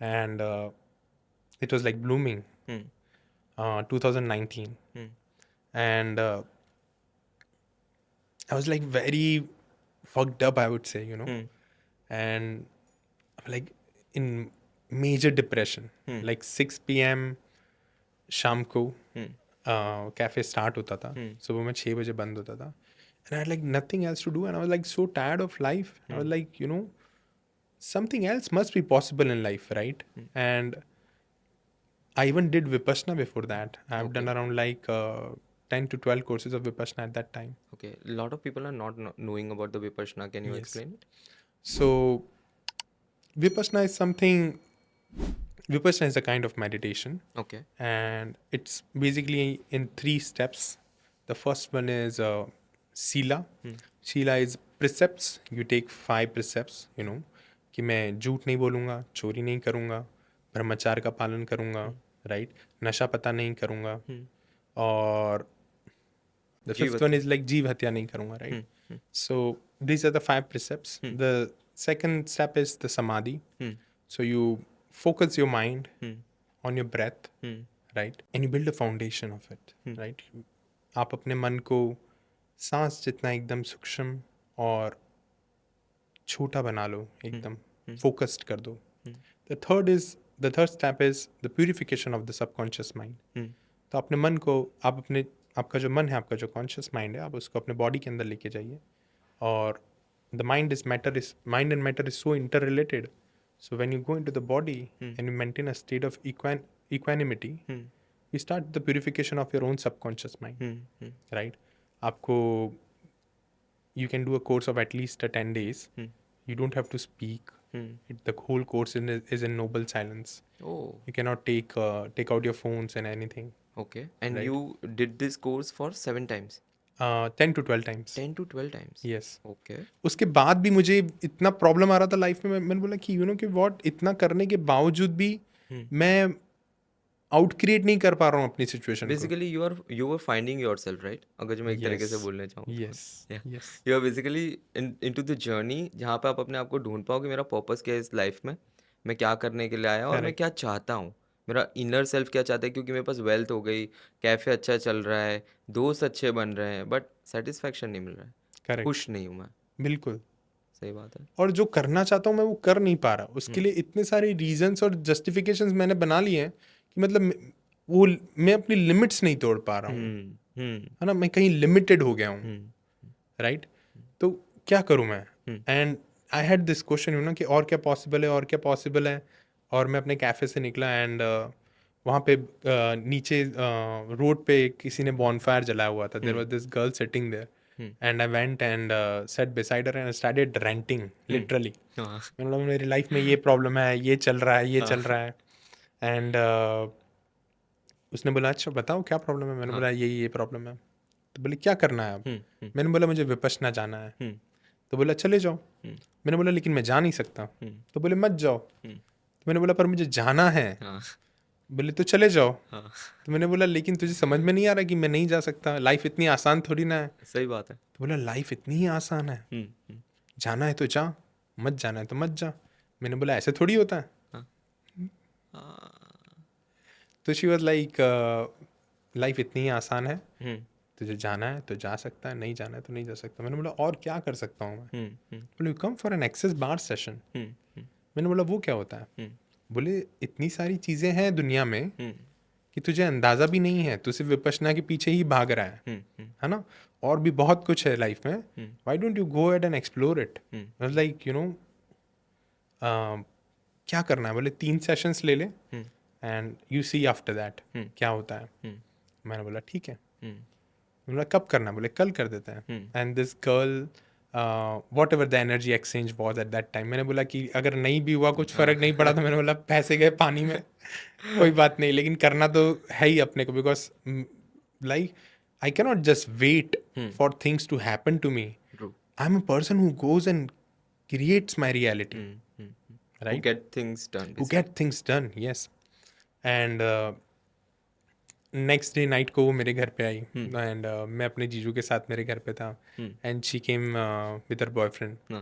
and it was like blooming, 2019, and I was like very fucked up, I would say, and like in major depression. Like 6 p.m. शाम को cafe start होता था, सुबह में 6 बजे बंद होता था, and I had like nothing else to do, and I was like so tired of life. I was like, something else must be possible in life, right? And I even did Vipassana before that. I've done around like 10 to 12 courses of Vipassana at that time.
Okay, a lot of people are not knowing about the Vipassana. Can you
Yes.
explain it?
So Vipassana is something, Vipassana is a kind of meditation,
Okay.
and it's basically in 3 steps. The first one is Sila. Sila is precepts. You take 5 precepts, कि मैं झूठ नहीं बोलूँगा, चोरी नहीं करूँगा, ब्रह्मचार्य का पालन करूँगा, राइट? नशा पता नहीं करूँगा, और the fifth one is like जीव हत्या नहीं करूँगा, right? So these are the 5 precepts. The second step is the samadhi. So you focus your mind on your breath, right? And you build a foundation of it, right? आप अपने मन को सांस जितना एकदम सूक्ष्म और छोटा बना लो, एकदम फोकस्ड कर दो. The third step is the purification of the subconscious mind. तो अपने मन को आप आपका जो मन है, आपका जो कॉन्शियस माइंड है, आप उसको अपने बॉडी के अंदर लेके जाइए. और the mind and matter is so interrelated. So when you go into the body and you maintain a state of equanimity, you start the purification of your own subconscious mind, right? आपको you can do a course of at least 10 days. You don't have to speak. The whole course is in noble silence.
Oh,
You cannot take out your phones and anything.
okay. And
Right.
you did this course for 7 times?
10 to 12 times.
10 to 12 times?
Yes.
Okay.
उसके बाद भी मुझे इतना problem आ रहा था life में, मैंने बोला कि कि व्हाट, इतना करने के बावजूद भी मैं आउट क्रिएट नहीं कर पा रहा हूँ अपनी सिचुएशन को.
Basically, you were finding yourself, right? अगर जो मैं एक तरीके से बोलने चाहूँ.
Yes.
Yeah.
Yes.
You are basically into the journey जहाँ पे आप अपने आप को ढूंढ पाओ कि मेरा पर्पस क्या है इस लाइफ में, मैं क्या करने के लिए आया और मैं
Correct.
क्या चाहता हूँ, मेरा इनर सेल्फ क्या चाहता है. क्योंकि मेरे पास वेल्थ हो गई, कैफ़े अच्छा चल रहा है, दोस्त अच्छे बन रहे हैं, बट सेटिस्फैक्शन नहीं मिल रहा है,
Correct.
खुश नहीं हूँ मैं.
बिल्कुल.
सही बात है.
और जो करना चाहता हूँ मैं वो कर नहीं पा रहा. उसके लिए इतने सारे रीजंस और जस्टिफिकेशंस मैंने बना लिए हैं कि मतलब वो मैं अपनी लिमिट्स नहीं तोड़ पा रहा हूँ, है ना? मैं कहीं लिमिटेड हो गया हूँ, राइट? तो क्या करूँ मैं? And I had this question, कि और क्या पॉसिबल है, और क्या पॉसिबल है. और मैं अपने कैफ़े से निकला, एंड वहाँ पे नीचे रोड पे किसी ने बॉनफायर जलाया हुआ था. There was this girl sitting there, and I went and set beside her and started ranting, literally.
हाँ.
मतलब मेरी लाइफ में ये प्रॉब्लम है, ये चल रहा है, ये चल रहा है. एंड उसने बोला अच्छा बताओ क्या प्रॉब्लम है. मैंने बोला ये प्रॉब्लम है. तो बोले क्या करना है अब. मैंने बोला मुझे विपश्यना जाना है. तो बोला चले जाओ. मैंने बोला लेकिन मैं जा नहीं सकता. तो बोले मत जाओ. तो मैंने बोला पर मुझे जाना है. बोले तो चले जाओ. तो मैंने बोला लेकिन तुझे समझ में नहीं आ रहा कि मैं नहीं जा सकता, लाइफ इतनी आसान थोड़ी ना है.
सही बात है.
तो बोला लाइफ इतनी ही आसान है, जाना है तो जा, मत जाना है तो मत जा. मैंने बोला ऐसे थोड़ी होता है. तो शी वाज लाइक लाइफ इतनी ही आसान है,
हुँ,
तुझे जाना है तो जा सकता है, नहीं जाना है तो नहीं जा सकता। मैंने बोला और क्या कर सकता हूँ मैं?
हुँ, हुँ,
बोले you come for an access bar session.
Hmm, hmm,
मैंने बोला वो क्या होता है?
हुँ,
बोले इतनी सारी चीज़ें हैं दुनिया में
हुँ,
कि तुझे अंदाज़ा भी नहीं है, तू सिर्फ विपश्यना के पीछे ही भाग रहा
हुँ, हुँ,
है ना? और भी बहुत कुछ है लाइफ में,
hmm,
why don't you go ahead and explore it?
Hmm,
I was like क्या करना है? बोले 3 सेशंस ले ले
hmm,
and you see after that
hmm,
क्या होता है।
हुँ,
मैंने बोला ठीक है।
हुँ,
बोला कब करना है? बोले कल कर देते हैं।
Hmm,
and this girl whatever the energy exchange was at that time, मैंने बोला कि अगर नहीं भी हुआ, कुछ
हाँ।
फ़र्क नहीं पड़ा, तो मैंने बोला पैसे गए पानी में, कोई बात नहीं, लेकिन करना तो है ही अपने को, because like I cannot just wait
hmm,
for things to happen to me.
True.
I am a person who goes and creates my reality,
hmm, hmm, hmm. Who
right?
get things done
who
basically।
Get things done, yes. And next day night को वो मेरे घर पे आई
हुँ,
and मैं अपने जीजू के साथ मेरे घर पे था
hmm,
and she came with her boyfriend
हाँ,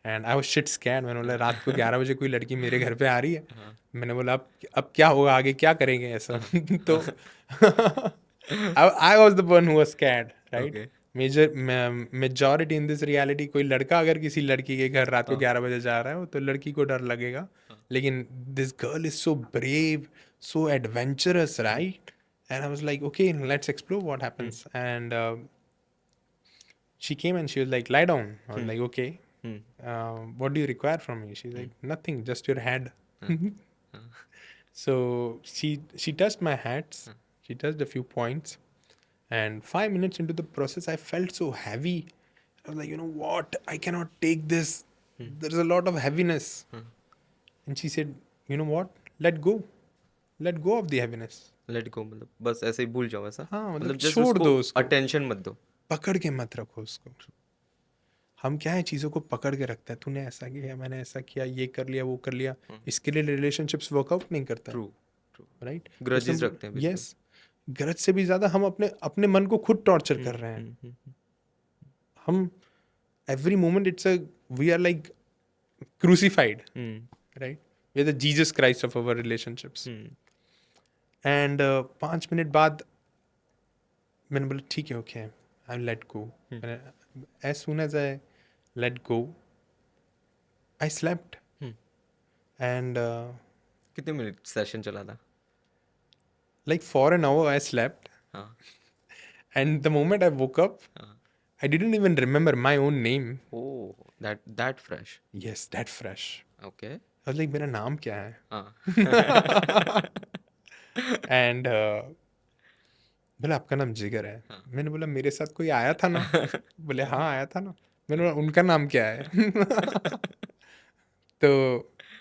and I was shit scared. मैंने बोला रात को 11 बजे कोई लड़की मेरे घर पे आ रही है,
हाँ,
मैंने बोला अब क्या होगा आगे, क्या करेंगे ऐसा?
हाँ,
तो I was the one who was scared, right?
Okay,
major majority in this reality, कोई लड़का अगर किसी लड़की के घर रात को
हाँ,
11 बजे जा रहा है तो लड़की को डर लगेगा,
हाँ,
लेकिन this girl is so brave, so adventurous,
hmm,
right? And I was like, okay, let's explore what
hmm,
happens. And she came and she was like, lie down. I was
hmm,
like, okay.
Hmm,
What do you require from me? She's
hmm,
like, nothing, just your head.
हाँ, हाँ,
So she touched my hats.
हाँ,
She touched a few points. And 5 minutes into the process, I felt so heavy. I was like, you know what? I cannot take this.
Hmm,
There's a lot of heaviness.
हाँ।
And she said, you know what? Let go. Let go of the heaviness.
Let go मतलब बस ऐसे ही भूल जाओ ऐसा?
हाँ, मतलब
मतलब जस्ट
छोड़
उसको
दो उसको,
अटेंशन मत दो।
पकड़ के मत रखो उसको। हम क्या है, चीज़ों को पकड़ के रखते हैं, तूने ऐसा किया, मैंने ऐसा किया, ये कर लिया, वो कर लिया,
हुँ,
इसके लिए रिलेशनशिप्स वर्कआउट नहीं करता है,
ट्रू, ट्रू।
राइट?
ग्रजेस रखते हैं बेसिकली।
यस, गरज से भी ज़्यादा हम अपने अपने मन को खुद टॉर्चर
हुँ,
कर रहे हैं।
हुँ, हुँ, हुँ,
हम every moment it's a we are like crucified,
hmm,
right? We are the Jesus Christ of our relationships.
Hmm,
and 5 minute बाद मैंने बोला ठीक है, okay, I let go.
Hmm,
as soon as I let go, I slept
hmm.
And
कितने minute session चला था?
like for an hour I slept,
हाँ,
and the moment I woke up,
हाँ।
I didn't even remember my own name.
Oh! That fresh.
Yes, that fresh.
Okay,
I was like, मेरा नाम क्या
हाँ।
है? And बोला आपका नाम जिगर है।
हाँ।
मैंने बोला मेरे साथ कोई आया था ना? बोले हाँ आया था ना। मैंने बोला उनका नाम क्या है? तो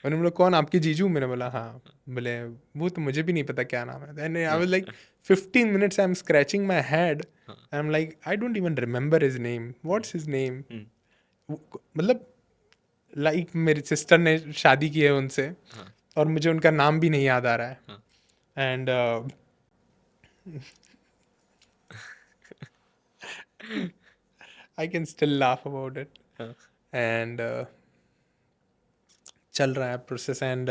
मैंने बोला कौन, आपके जीजू? मैंने बोला हाँ। बोले वो तो मुझे भी नहीं पता क्या नाम है। Then I was like 15 minutes I'm scratching my head.
हाँ,
I'm like I don't even remember his name. What's his name?
हुँ,
मतलब लाइक मेरी सिस्टर ने शादी की है उनसे
हाँ,
और मुझे उनका नाम भी नहीं याद आ रहा है।
हाँ,
and I can still laugh about it.
हाँ,
एंड चल रहा है प्रोसेस एंड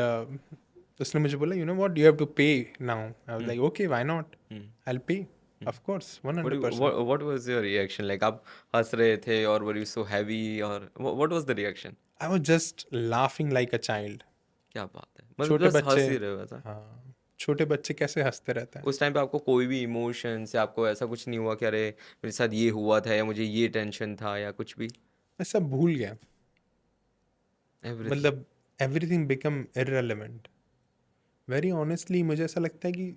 उसने मुझे बोला you know what, you have to pay now. I was
hmm,
like okay, why not,
hmm,
I will pay,
hmm.
Of course,
what you
100%।
What was your reaction? Like आप हँस रहे थे और were you so heavy और what was the reaction?
I was just laughing like a child.
क्या बात है! मतलब
छोटे
बस
बच्चे,
हँस ही रहे हो ऐसा?
हाँ, छोटे बच्चे कैसे हंसते रहते हैं।
उस टाइम पे आपको कोई भी इमोशंस या आपको ऐसा कुछ नहीं हुआ कि अरे! मेरे साथ ये हुआ था या मुझे ये टेंशन था या कुछ भी?
मैं सब भूल गया,
एवरीथिंग?
मतलब everything become irrelevant. Very honestly मुझे ऐसा लगता है कि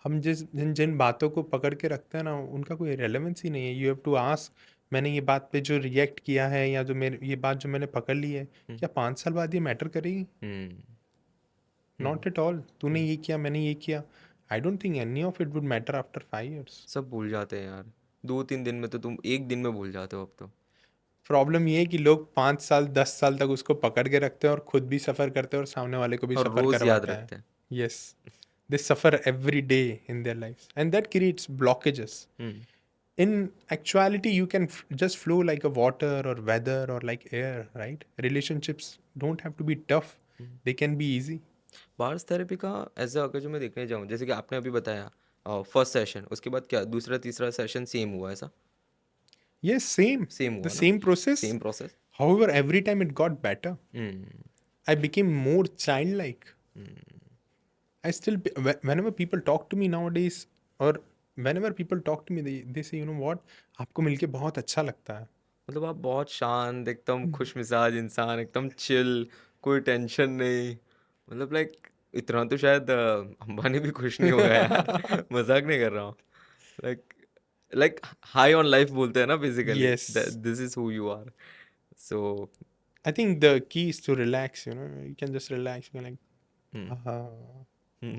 हम जिन जिन बातों को पकड़ के रखते हैं ना, उनका कोई रेलेवेंस ही नहीं है। यू हैव टू आस्क, मैंने ये बात पे जो रिएक्ट किया है या जो मेरे ये बात जो मैंने पकड़ ली है,
हुँ,
क्या 5 साल बाद ये मैटर करेगी?
हुँ, हुँ,
नॉट एट ऑल। तूने
हुँ।
ये किया, मैंने ये किया, आई don't think any of it would matter after 5 years।
सब भूल जाते हैं यार। 2-3 दिन में तो तुम 1 दिन में भूल जाते हो अब तो।
प्रॉब्लम ये है कि लोग 5 साल 10 साल तक उसको पकड़ के रखते हैं और खुद भी सफर करते हैं और सामने वाले को भी
और
सफर
रोज़ याद
करवाते हैं।
रखते हैं।
Yes, they suffer every day in their life and that creates blockages.
Hmm,
In actuality you can just flow like a water or weather or like air, right? Relationships don't have to be tough,
hmm.
they can be easy.
Bars therapy का ऐसा अगर जो मैं देखने जाऊँ, जैसे कि आपने अभी बताया फर्स्ट सेशन, उसके बाद क्या दूसरा तीसरा सेशन सेम हुआ ऐसा?
Yes, same.
सेम
The
हुआ ना?
same process.
Same process?
However, every time it got better.
Hmm,
I became more childlike.
Hmm.
I still, whenever people talk to me nowadays, or whenever people talk to me, they say, you know what, आपको मिलके बहुत अच्छा लगता है.
मतलब आप बहुत शांत, एकदम
Hmm.
खुशमिजाज इंसान, एकदम चिल, कोई टेंशन नहीं। मतलब लाइक इतना तो शायद अंबानी भी खुश नहीं होगा यार। मज़ाक नहीं कर रहा हूँ। Like like high on life बोलते हैं ना basically,
Yes.
This is who you are. So
I think the key is to relax, you know. You can just relax. You're like,
hmm,
ah.
Hmm.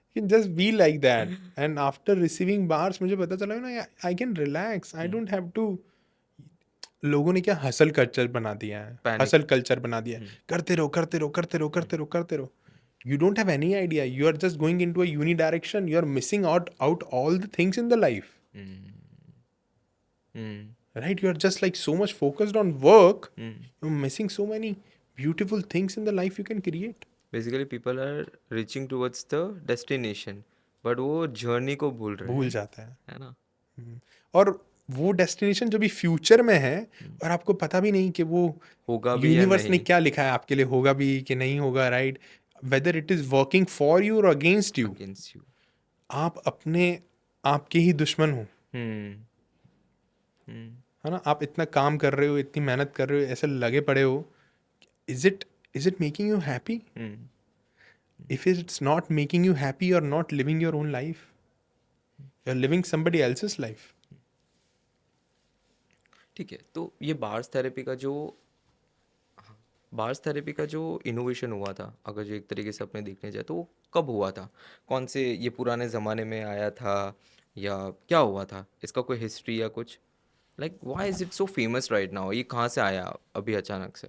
You can just be like that. And after receiving bars, मुझे पता चला ना, I can relax. I
hmm,
don't have to. लोगों ने क्या hustle culture बना दिया है,
पैनिक।
हसल कल्चर बना दिया है.
हुँ,
करते रहो, करते रहो, करते रहो,
हुँ,
करते रहो, करते रहो. You don't have any idea. You are just going into a unidirection. You are missing out all the things in the life.
Hmm, hmm,
Right? You are just like so much focused on work.
Hmm.
You're missing so many beautiful things in the life you can create.
Basically people are reaching towards the destination, but वो journey को भूल रहे
भूल
हैं,
जाता है.
है ना?
और वो डेस्टिनेशन जो भी फ्यूचर में है,
हुँ,
और आपको पता भी नहीं कि वो
होगा भी या
यूनिवर्स ने
नहीं
क्या लिखा है आपके लिए, होगा भी कि नहीं होगा. Right? Whether it is working for you और अगेंस्ट यू,
अगेंस्ट यू।
आप अपने आपके ही दुश्मन हो.
हुँ, हुँ,
है ना? आप इतना काम कर रहे हो, इतनी मेहनत कर रहे हो, ऐसे लगे पड़े हो. Is it making you happy?
Hmm.
If it's not making you happy, you are not living your own life. You are living somebody else's life.
ठीक है, तो ये बार्स थेरेपी का जो इनोवेशन हुआ था, अगर जो एक तरीके से अपने देखने जाए, तो वो कब हुआ था? कौन से ये पुराने ज़माने में आया था या क्या हुआ था? इसका कोई हिस्ट्री या कुछ? Like why is it so famous right now? ये कहाँ से आया अभी अचानक से?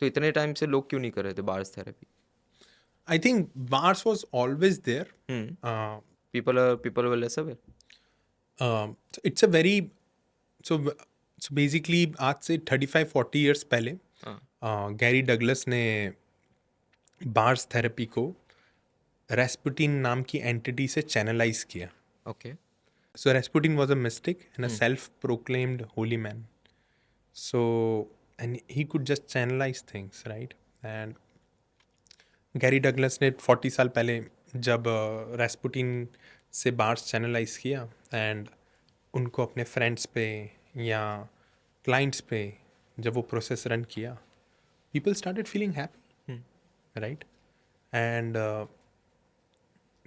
तो इतने टाइम से लोग क्यों नहीं कर रहे थे bars therapy?
I think bars was always there.
Hmm, people were less aware?
It's a very, so so basically आज से 35-40 ईयर्स पहले
हाँ,
गैरी डगलस ने बार्स थेरेपी को रेस्पुटिन नाम की एंटिटी से चैनलाइज किया.
Okay.
So Rasputin was a mystic and a
hmm,
self proclaimed holy man. So and he could just channelize things, right? And Gary Douglas ने 40 साल पहले जब रेस्पुटिन से बार्स चैनलाइज किया, एंड उनको अपने फ्रेंड्स पे या क्लाइंट्स पे जब वो प्रोसेस रन किया, people started feeling happy.
Hmm,
right? And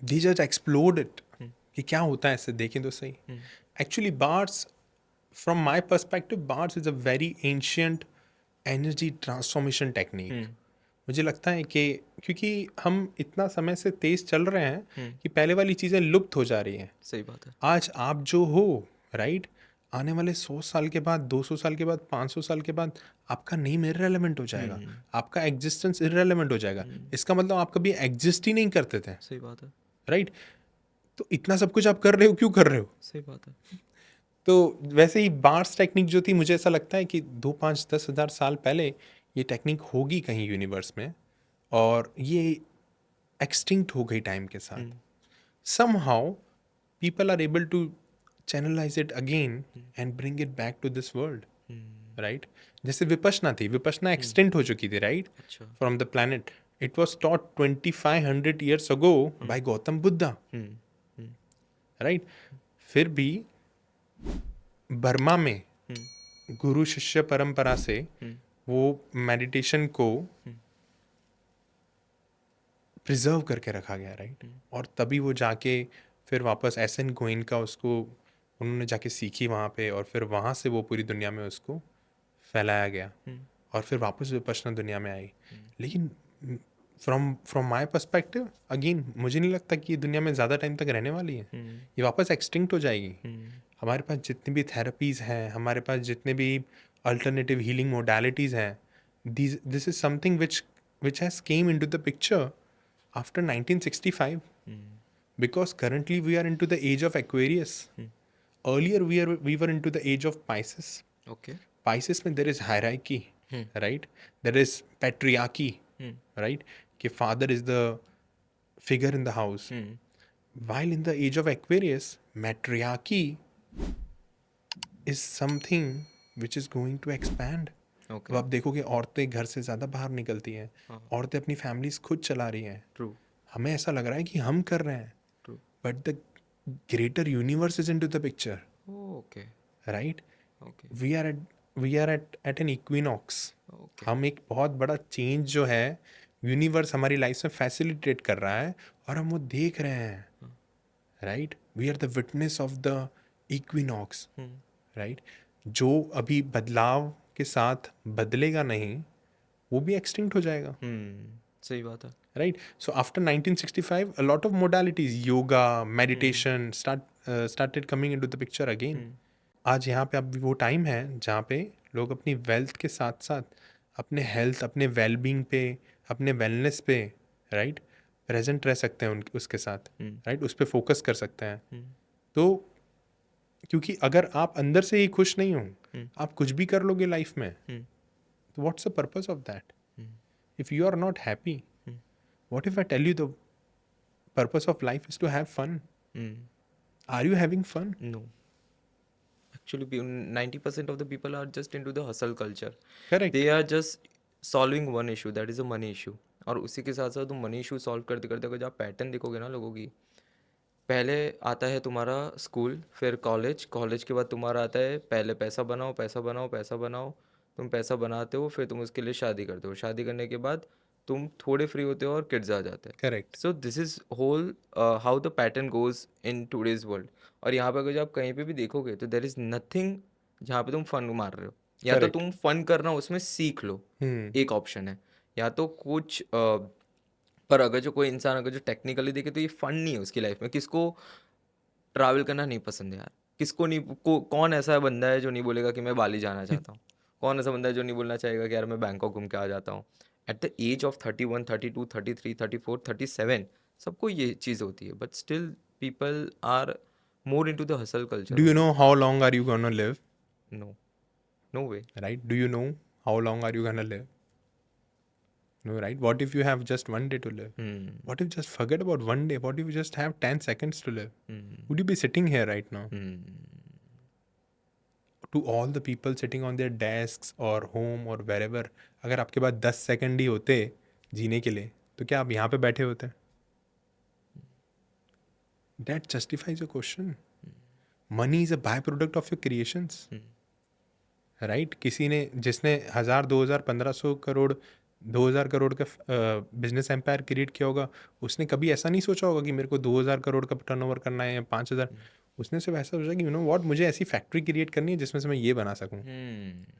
they just explored it
hmm,
कि क्या होता है, इससे देखें तो सही.
Hmm,
actually bars, from my perspective, bars is a very ancient energy transformation technique.
Hmm,
मुझे लगता है कि क्योंकि हम इतना समय से तेज चल रहे हैं
हुँ,
कि पहले वाली चीज़ें लुप्त हो जा रही हैं.
सही बात है।
आज आप जो हो, राइट, आने वाले 100 साल के बाद, 200 साल के बाद, 500 साल के बाद आपका नेम इररेलेवेंट हो जाएगा.
हुँ,
आपका एग्जिस्टेंस इररेलेवेंट हो जाएगा.
हुँ,
इसका मतलब आप कभी एग्जिस्ट ही नहीं करते थे.
सही बात है,
राइट? तो इतना सब कुछ आप कर रहे हो, क्यों कर रहे हो?
सही बात है।
तो वैसे ही बार्स टेक्निक जो थी, मुझे ऐसा लगता है कि 2, 5, 10 हज़ार साल पहले ये टेक्निक होगी कहीं यूनिवर्स में, और ये एक्सटिंक्ट हो गई टाइम के साथ.
हुँ,
somehow people are able to channelize it again
hmm,
and bring it back to this world.
Hmm,
right? जैसे विपश्यना थी, विपश्यना
हुँ,
एक्सटेंट हो चुकी थी, राइट,
अच्छा।
From the planet. It was taught 2500 years ago
hmm,
by Gautam Buddha.
Hmm, hmm,
right? फिर भी Burma में
हुँ,
गुरु शिष्य परंपरा से
हुँ,
वो मेडिटेशन को
हुँ,
प्रिजर्व करके रखा गया, राइट?
हुँ,
और तभी वो जाके फिर वापस एस एन गोइन का उसको उन्होंने जाके सीखी वहाँ पे, और फिर वहाँ से वो पूरी दुनिया में उसको फैलाया गया,
हुँ,
और फिर वापस विपश्यना दुनिया में आई.
हुँ,
लेकिन from from my perspective again, मुझे नहीं लगता कि ये दुनिया में ज़्यादा टाइम तक रहने वाली है.
हुँ,
ये वापस एक्सटिंक्ट हो जाएगी.
हुँ,
हमारे पास जितनी भी थेरेपीज़ हैं, हमारे पास जितने भी अल्टरनेटिव हीलिंग मोडालिटीज़ हैं, this is something which has came into the picture after 1965,
hmm,
because currently we are into the age of Aquarius.
Hmm,
Earlier we were into the age of Pisces.
Okay.
Pisces में there is hierarchy,
hmm,
right? There is patriarchy,
hmm,
right? कि father is the figure in the house, while in the age of Aquarius, matriarchy is something which is going to expand. अब
okay.
आप देखोगे औरतें घर से ज़्यादा बाहर निकलती हैं,
हाँ।
औरतें अपनी फैमिलीज खुद चला रही हैं.
ट्रू।
हमें ऐसा लग रहा है कि हम कर रहे हैं,
true.
But the greater universe is into the picture,
okay.
Right?
Okay.
We are at an equinox.
Okay.
हम एक बहुत बड़ा चेंज जो है यूनिवर्स हमारी लाइफ में फैसिलिटेट कर रहा है, और हम वो देख रहे हैं, right? We are the witness of the equinox, right? जो अभी बदलाव के साथ बदलेगा नहीं, वो भी एक्सटिंक्ट हो जाएगा,
सही बात है।
Right? So after 1965 a lot of modalities, yoga, meditation started coming into the picture again. आज यहाँ पे अब वो टाइम है जहाँ पे लोग अपनी वेल्थ के साथ साथ अपने हेल्थ, अपने वेलबींग पे, अपने वेलनेस पे, राइट, प्रेजेंट रह सकते हैं उसके साथ, राइट, उस पर फोकस कर सकते हैं. तो क्योंकि अगर आप अंदर से ही खुश नहीं हो, आप कुछ भी कर लोगे लाइफ में, तो what's the purpose of that? If you are not happy, what if I tell you the purpose of life is to have fun? Are you having fun?
No, actually 90% of the people are just into the hustle culture.
Correct.
They are just solving one issue, that is a money issue. और उसी के साथ साथ तुम money issue solve करते करते अगर आप पैटर्न देखोगे ना लोगों की, पहले आता है तुम्हारा स्कूल, फिर कॉलेज, कॉलेज के बाद तुम्हारा आता है पहले पैसा बनाओ पैसा बनाओ पैसा बनाओ, तुम पैसा बनाते हो, फिर तुम उसके लिए शादी करते हो, शादी करने के बाद तुम थोड़े फ्री होते हो और किड्स आ जाते हैं.
Correct.
So this is whole how the pattern goes in today's world. और यहाँ पे अगर आप कहीं पे भी देखोगे तो देर इज नथिंग जहाँ पे तुम फन मार रहे हो, या तो
करेक्ट.
तुम फन करना उसमें सीख लो, एक ऑप्शन है, या तो कुछ पर अगर जो कोई इंसान अगर जो टेक्निकली देखे तो ये फन नहीं है उसकी लाइफ में. किसको ट्रैवल करना नहीं पसंद है यार? किसको नहीं कौन ऐसा बंदा है जो नहीं बोलेगा कि मैं बाली जाना चाहता हूँ? कौन ऐसा बंदा है जो नहीं बोलना चाहेगा कि यार मैं बैंकॉक घूम के आ जाता हूँ? एट द एज ऑफ 31, 32, 33, 34, 37 सबको ये चीज़ होती है, but still people are more into the hustle
Do
culture.
you know how long are you gonna live?
No, no way.
Right? Do you know how long are you gonna live? No, right? What if you have just one day to live? What if just forget about one day? What if you just have 10 seconds to live? Would you be sitting here right now? To all the people sitting on their desks or home or wherever, अगर आपके पास 10 second ही होते जीने के लिए, तो क्या आप यहाँ पे बैठे होते? That justifies your question. Money is a byproduct of your creations. Right? किसी ने जिसने 1000, 2000, 1500 करोड़, 2000 करोड़ का बिजनेस एम्पायर क्रिएट किया होगा, उसने कभी ऐसा नहीं सोचा होगा कि मेरे को 2000 करोड़ का टर्नओवर करना है या 5000. उसने सिर्फ ऐसा सोचा कि यू नो व्हाट, मुझे ऐसी फैक्ट्री क्रिएट करनी है जिसमें से मैं ये बना सकूं,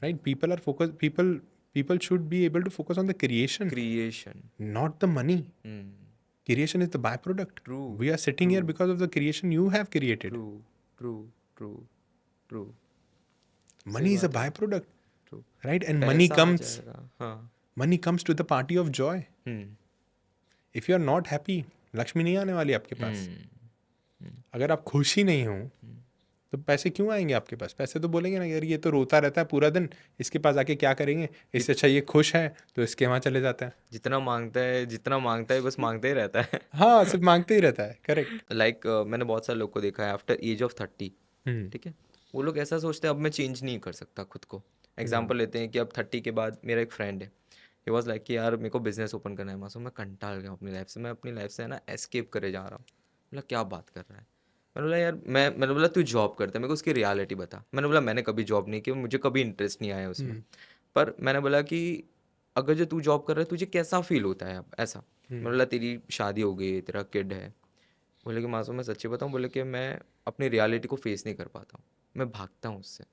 right? People are focus, people should be able to focus on the creation,
creation.
Not the money. Creation is the byproduct.
True.
We are sitting here because of the creation you have created.
True, true, true, true.
Money is a byproduct,
True.
right? And money
पैसा आ
comes,
जाएगा. हाँ.
money comes to the party of joy.
Hmm.
If you are not happy, Lakshmi नहीं आने वाली आपके पास. अगर आप खुश ही नहीं हो, तो पैसे क्यों आएंगे आपके पास? पैसे तो बोलेंगे ना यार ये तो रोता रहता है पूरा दिन, इसके पास आके क्या करेंगे, इससे अच्छा ये खुश है तो इसके वहाँ चले जाते हैं.
जितना मांगता है बस मांगता ही रहता है.
हाँ, सिर्फ मांगते ही रहता है. करेक्ट.
लाइक मैंने बहुत सारे लोग को देखा है आफ्टर एज ऑफ 30, ठीक है, वो लोग ऐसा सोचते हैं अब मैं चेंज नहीं कर सकता खुद को. एग्जाम्पल लेते हैं कि अब 30 के बाद मेरा एक फ्रेंड है, ही वॉज लाइक कि यार मेरे को बिजनेस ओपन करना है मासूम, मैं कंटाल गया अपनी लाइफ से, मैं अपनी लाइफ से है ना एस्केप करे जा रहा हूँ. मतलब क्या बात कर रहा है? मैंने बोला यार मैंने बोला तू जॉब करता है, मेरे को उसकी रियलिटी बता. मैंने बोला मैंने कभी जॉब नहीं की, मुझे कभी इंटरेस्ट नहीं आया उसमें. पर मैंने बोला कि अगर जो तू जॉब कर रहा है तुझे कैसा फील होता है अब ऐसा? मैंने बोला तेरी शादी हो गई, तेरा किड है. बोले कि मासूम मैं सच्ची बताऊँ, बोले कि मैं अपनी रियलिटी को फेस नहीं कर पाता हूँ, मैं भागता हूँ उससे.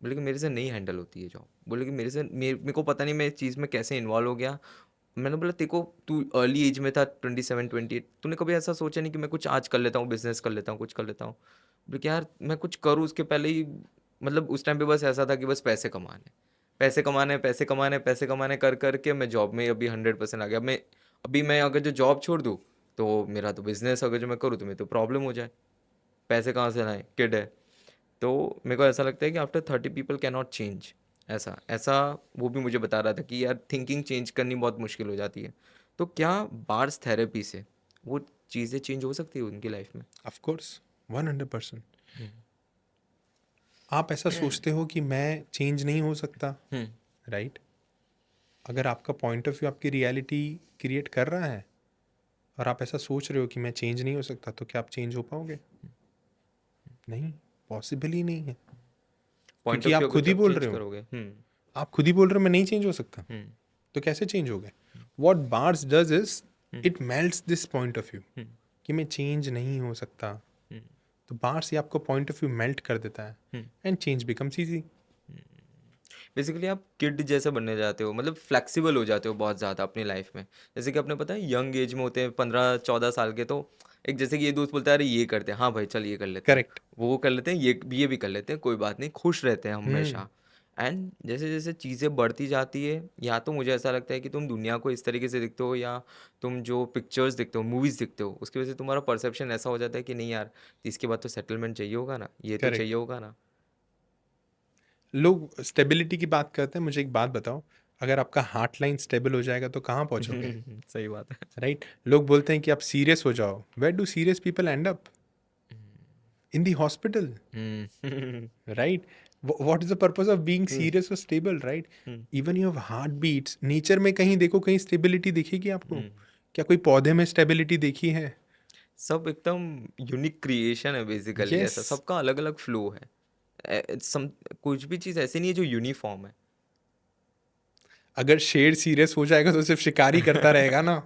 बोले कि मेरे से नहीं हैंडल होती है जॉब. बोले कि मेरे को पता नहीं मैं इस चीज़ में कैसे इन्वॉल्व हो गया. मैंने बोला तेरे को, तू अर्ली एज में था 27, 28, तूने कभी ऐसा सोचा नहीं कि मैं कुछ आज कर लेता हूँ, बिजनेस कर लेता हूँ, कुछ कर लेता हूँ? बोले कि यार मैं कुछ करूँ उसके पहले ही, मतलब उस टाइम पे बस ऐसा था कि बस पैसे कमाने पैसे कमाने पैसे कमाने पैसे कमाने कर करके मैं जॉब में अभी 100% आ गया. अभी मैं अगर जो जॉब छोड़ दूँ तो मेरा तो बिजनेस अगर जो मैं करूँ तो मेरे तो प्रॉब्लम हो जाए, पैसे कहाँ से लाएं, किड है. तो मेरे को ऐसा लगता है कि after 30 people can not change. ऐसा ऐसा वो भी मुझे बता रहा था कि यार थिंकिंग चेंज करनी बहुत मुश्किल हो जाती है. तो क्या बार्स थेरेपी से वो चीज़ें चेंज हो सकती है उनकी लाइफ में?
Of course 100%।
हुँ,
आप ऐसा सोचते हो कि मैं चेंज नहीं हो सकता,
हुँ,
राइट? अगर आपका पॉइंट ऑफ व्यू आपकी रियलिटी क्रिएट कर रहा है और आप ऐसा सोच रहे हो कि मैं चेंज नहीं हो सकता, तो क्या आप चेंज हो पाओगे? नहीं, पॉसिबल ही नहीं है।
पॉइंट
क्योंकि
ऑफ
आप
व्यू को
खुद ही
जब
बोल
चेंज
रहे हो,
करोगे।
आप खुद ही बोल रहे हो मैं नहीं चेंज हो सकता,
हुँ,
तो कैसे चेंज हो गए? What bars does is
hmm,
it melts this point of view
hmm,
कि मैं चेंज नहीं हो सकता।
हुँ,
तो बार्स ये आपको पॉइंट ऑफ व्यू मेल्ट कर देता है
hmm.
And change becomes easy.
Basically आप किड जैसे बनने जाते हो, मतलब फ्लेक्सिबल हो जाते हो बहुत ज़्यादा अपनी लाइफ में। जैसे कि आपने पता है यंग एज में होते हैं 15-14 साल के, तो एक जैसे कि ये दोस्त बोलता है अरे ये करते हैं, हाँ भाई चल ये कर लेते हैं,
करेक्ट।
वो कर लेते हैं, ये भी कर लेते हैं, कोई बात नहीं, खुश रहते हैं
हम्म।
हमेशा। एंड जैसे जैसे चीज़ें बढ़ती जाती है, या तो मुझे ऐसा लगता है कि तुम दुनिया को इस तरीके से देखते हो, या तुम जो पिक्चर्स देखते हो, मूवीज़ देखते हो, उसकी वजह से तुम्हारा परसेप्शन ऐसा हो जाता है कि नहीं यार, इसके बाद तो सेटलमेंट चाहिए होगा ना, ये तो चाहिए
करेक्ट।
होगा ना।
लोग स्टेबिलिटी की बात करते हैं, मुझे एक बात बताओ, अगर आपका हार्ट लाइन स्टेबल हो जाएगा तो कहाँ पहुंचोगे?
सही बात है।
राइट? लोग बोलते हैं कि आप सीरियस हो जाओ, where do serious people end up? In the hospital,
hmm.
Right? What is the purpose of being serious और stable, right?
Hmm,
even you have heart beats, nature में कहीं देखो, कहीं स्टेबिलिटी दिखेगी आपको?
हुँ।
क्या कोई पौधे में स्टेबिलिटी देखी है?
सब एकदम यूनिक क्रिएशन है बेसिकली,
यस।
ऐसा सबका अलग-अलग फ्लो है। सम कुछ भी चीज़ ऐसी नहीं है जो यूनिफ़ॉर्म है।
अगर शेर सीरियस हो जाएगा तो सिर्फ शिकार ही करता रहेगा ना,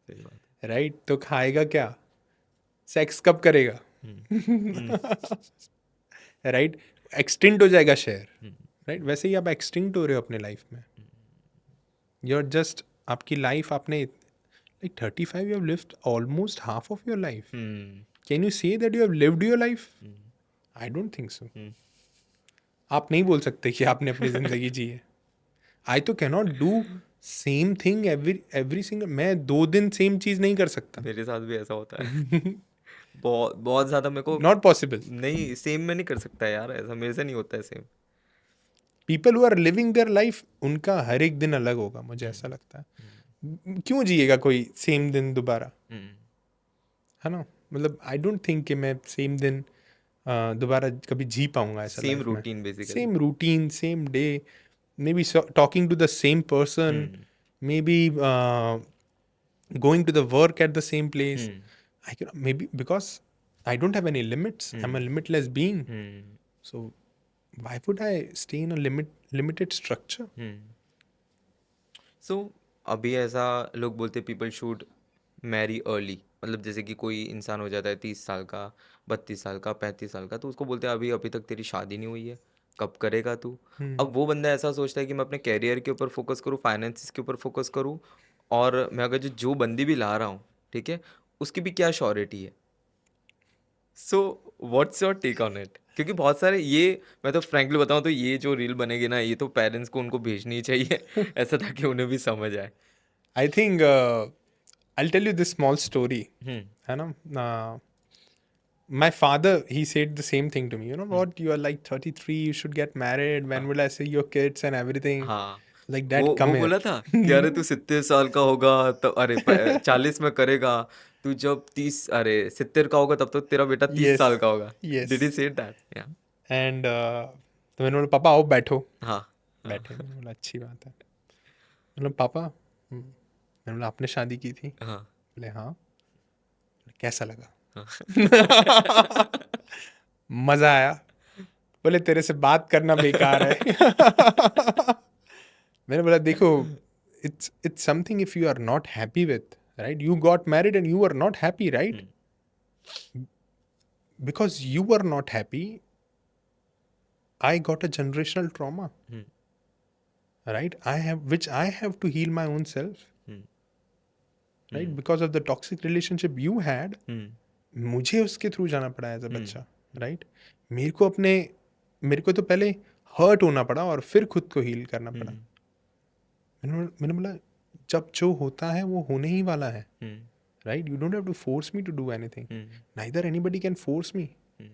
सही बात
राइट? तो खाएगा क्या? सेक्स कब करेगा?
है। Hmm,
right? एक्सटिंक्ट हो जाएगा शेर,
हुँ,
राइट? वैसे ही आप एक्सटिंक्ट हो रहे हो अपने लाइफ में। यू आर जस्ट, आपकी लाइफ आपने like 35, you have lived almost half of your life.
Hmm,
can you say that you have lived your life?
Hmm,
I don't think so.
Hmm,
आप नहीं बोल सकते कि आपने अपनी जिंदगी जी है। आई तो cannot do same thing every every single, मैं 2 दिन सेम चीज नहीं कर सकता।
मेरे साथ भी ऐसा होता है। बहुत बहुत ज़्यादा मेरे को
नॉट पॉसिबल।
नहीं, सेम मैं नहीं कर सकता यार, ऐसा मेरे से नहीं होता है same.
People who are living their life, उनका हर एक दिन अलग होगा, मुझे
हुँ,
ऐसा लगता है।
हुँ,
क्यों जिएगा कोई सेम दिन दोबारा?
हुँ,
है ना? मतलब आई डोंट थिंक कि मैं सेम दिन दोबारा कभी जी पाऊंगा ऐसा
सेम
लाइफ में।
Routine basically.
Same routine, same day, maybe talking to the same person,
hmm,
maybe going to the work at the same place.
Hmm,
I can maybe because I don't have any limits. I'm a
hmm,
limitless being.
Hmm,
So why would I stay in a limited structure?
हुँ। सो अभी ऐसा लोग बोलते हैं people should marry early, मतलब जैसे कि कोई इंसान हो जाता है 30 साल का, 32 साल का, 35 साल का, तो उसको बोलते हैं अभी अभी तक तेरी शादी नहीं हुई है, कब करेगा तू?
Hmm.
अब वो बंदा ऐसा सोचता है कि मैं अपने कैरियर के ऊपर फोकस करूँ, फाइनेंसिस के ऊपर फोकस करूँ, और मैं अगर जो जो बंदी भी ला रहा हूँ, ठीक है, उसकी भी क्या श्योरिटी है? So what's your take on it? क्योंकि बहुत सारे ये, मैं तो फ्रैंकली बताऊँ तो ये जो रील बनेगी ना, ये तो पेरेंट्स को उनको भेजनी ही चाहिए ऐसा, ताकि उन्हें भी समझ आए।
I think I'll tell you this small story.
हुँ,
है ना? My father, he said the same thing to me. You know
hmm,
what? You are like 33. You should get married. When
हाँ,
will I see your kids and everything?
हाँ।
Like
वो
that. Come
वो
here.
बोला था कि अरे तू 70 साल का होगा तो अरे 40 में करेगा, तू जब 30 अरे 70 का होगा तब तो तेरा बेटा 30 साल
Yes.
का होगा। Did he
Yes.
Say that? या
And तो मैंने बोला पापा आओ बैठो।
हाँ, हाँ,
बैठे, मैंने बोला अच्छी बात है। मतलब पापा, मैंने बोला आपने शादी की थी?
हाँ,
बोले हाँ। कैसा लगा?
हाँ।
मजा आया? बोले तेरे से बात करना बेकार है। मैंने बोला देखो, it's something if you are not happy with, right? You got married and you are not happy, right?
Hmm,
because you are not happy, I got a generational trauma,
hmm,
right? I have which I have to heal my own self,
hmm,
right?
Hmm,
because of the toxic relationship you had,
hmm,
मुझे उसके through जाना पड़ा as a
हुँ,
बच्चा, right? मेरे को तो पहले hurt होना पड़ा और फिर खुद को हील करना
हुँ,
पड़ा। मैंने बोला जब जो होता है वो होने ही वाला है,
hmm,
right? You don't have to force me to do anything,
hmm,
neither anybody can force me.
Hmm,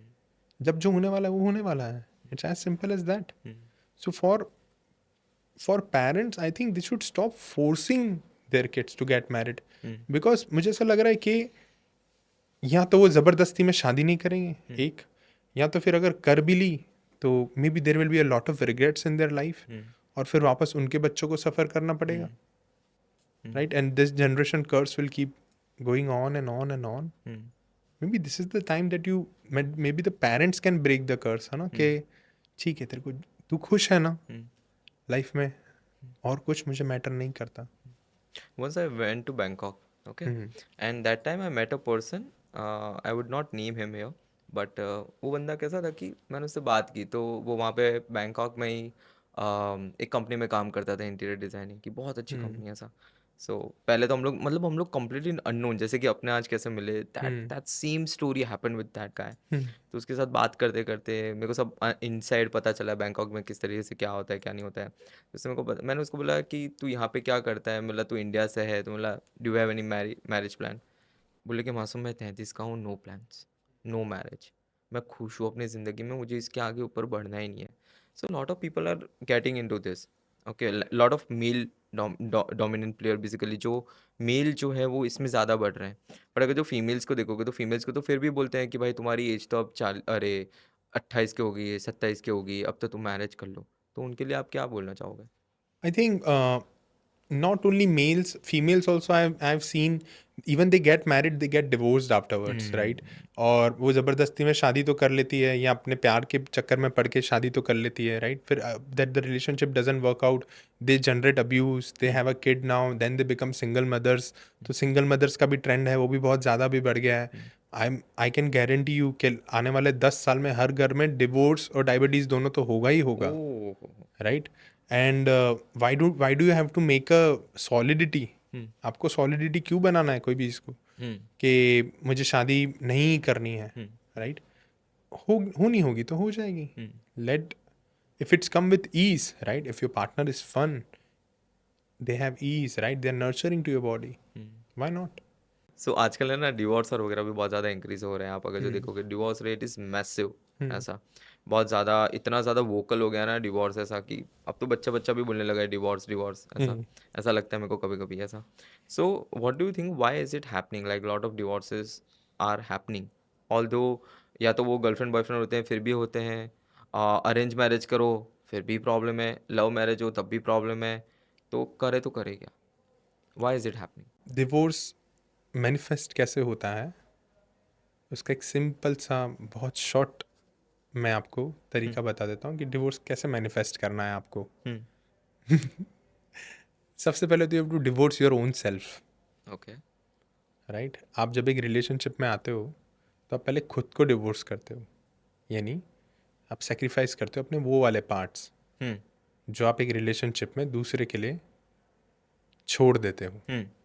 जब जो होने वाला है वो होने वाला है, it's as simple as that.
Hmm,
so for parents I think they should stop forcing their kids to get married, because मुझे ऐसा लग रहा है कि या तो वो ज़बरदस्ती में शादी नहीं करेंगे एक, या तो फिर अगर कर भी ली तो may be there will be a lot of regrets in their life, और फिर वापस उनके बच्चों को सफ़र करना पड़ेगा, right? And this generation curse will keep going on and on and on. Maybe this is the time that you, maybe the parents can break the curse, है ना, कि ठीक है तेरे को, तू खुश है ना लाइफ में, और कुछ मुझे मैटर नहीं करता.
Once I went to Bangkok, okay, and that time I met a person. I would not name him here, but वो बंदा कैसा था कि मैंने उससे बात की तो वो वहाँ पे बैंकॉक में ही एक कंपनी में काम करता था इंटीरियर डिज़ाइनिंग की, बहुत अच्छी कंपनी है ऐसा. सो पहले तो हम लोग कंप्लीटली अननोन, जैसे कि अपने आज कैसे मिले, that same story happened with that guy. तो उसके साथ बात करते करते मेरे को सब इनसाइड पता चला बैंकॉक में किस तरीके से क्या होता है क्या नहीं होता है. उसने मेरे को मैंने उसको बोला कि तू यहाँ पे क्या करता है, बोला तू इंडिया से है, तो बोला do you have any marriage plan. बोले कि मासूम मैं 33 का हूँ, नो प्लान्स, नो मैरिज, मैं खुश हूँ अपनी ज़िंदगी में, मुझे इसके आगे ऊपर बढ़ना ही नहीं है. So lot of people are getting into this. Okay, lot of male dominant player basically, जो मेल जो है वो इसमें ज़्यादा बढ़ रहे हैं. पर अगर जो फीमेल्स को देखोगे तो फीमेल्स को तो फिर भी बोलते हैं कि भाई तुम्हारी एज तो अब 28 की हो गई है, 27 की हो गई है, अब तो तुम मैरिज कर लो. तो उनके लिए आप क्या बोलना चाहोगे?
I think not only males, females also. I've seen, even they get married, they get divorced afterwards, right? और वो ज़बरदस्ती में शादी तो कर लेती है, या अपने प्यार के चक्कर में पड़ के शादी तो कर लेती है, right? फिर that the relationship doesn't work out, they generate abuse, they have a kid now, then they become single mothers. तो single mothers का भी ट्रेंड है, वो भी बहुत ज़्यादा भी बढ़ गया है. I can guarantee you कि आने वाले 10 साल में हर घर में डिवोर्स और डायबिटीज़ दोनों तो होगा ही होगा,
oh.
Right? And why do you have to make a solidity? आपको सॉलिडिटी क्यों बनाना है कोई भी इसको, कि मुझे शादी नहीं करनी है, राइट? हो नहीं होगी तो हो जाएगी. Let, if it's come with ease, right? If your partner is fun, they have ease, right? They're nurturing to your body. Why not?
सो आजकल है ना डिवोर्स और वगैरह भी बहुत ज़्यादा इंक्रीज हो रहे हैं. आप अगर जो देखोगे डिवोर्स रेट इज़ मैसिव. ऐसा बहुत ज़्यादा, इतना ज़्यादा वोकल हो गया ना डिवोर्स, ऐसा कि अब तो बच्चा बच्चा भी बोलने लगा है डिवोर्स डिवोर्स, ऐसा ऐसा लगता है मेरे को कभी कभी ऐसा. So what do you think, why is it happening, like lot of divorces are happening, although या तो वो गर्लफ्रेंड बॉयफ्रेंड होते हैं फिर भी होते हैं, अरेंज मैरिज करो फिर भी प्रॉब्लम है, लव मैरिज हो तब भी प्रॉब्लम है, तो करे क्या, why is it happening?
Divorce manifest कैसे होता है, उसका एक सिंपल सा बहुत शॉर्ट मैं आपको तरीका बता देता हूँ कि डिवोर्स कैसे मैनिफेस्ट करना है आपको. सबसे पहले तो you have to divorce your own self,
okay.
Right? आप जब एक रिलेशनशिप में आते हो तो आप पहले खुद को डिवोर्स करते हो, यानी आप सेक्रीफाइस करते हो अपने वो वाले पार्ट्स जो आप एक रिलेशनशिप में दूसरे के लिए छोड़ देते हो,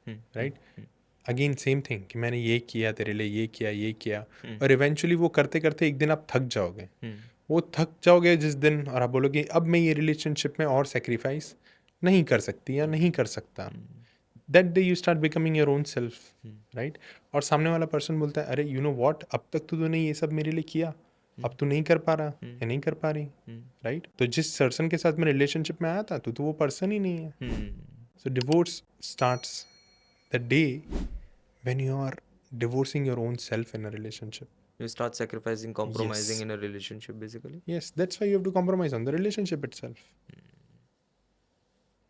राइट? अगेन सेम थिंग कि मैंने ये किया तेरे लिए, ये किया, और इवेंचुअली वो करते करते एक दिन आप थक जाओगे. वो थक जाओगे जिस दिन, और आप बोलोगे अब मैं ये रिलेशनशिप में और सेक्रीफाइस नहीं कर सकती या नहीं कर सकता. That day you start becoming your own self, right? और सामने वाला पर्सन बोलता है अरे यू नो व्हाट, अब तक तो तूने ये सब मेरे लिए किया, अब तू नहीं कर पा रहा या नहीं कर पा रही, राइट? तो जिस पर्सन के साथ मैं रिलेशनशिप में आया था तो वो पर्सन ही नहीं है. So divorce starts the day when you are divorcing your own self in a relationship.
You start sacrificing, compromising in a relationship basically.
Yes, that's why you have to compromise on the relationship itself.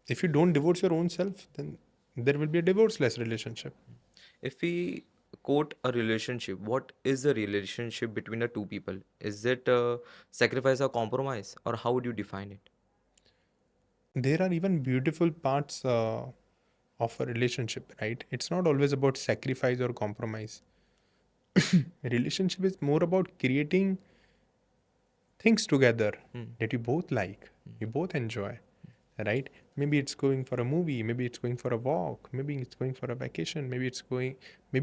If you don't divorce your own self, then there will be a divorceless relationship.
If we quote a relationship, what is the relationship between the two people? Is it sacrifice or compromise, or how would you define it?
There are even beautiful parts of a relationship, right? It's not always about sacrifice or compromise. A relationship is more about creating things together that you both like, you both enjoy, right? Maybe it's going for a movie, maybe it's going for a walk, maybe it's going for a vacation, maybe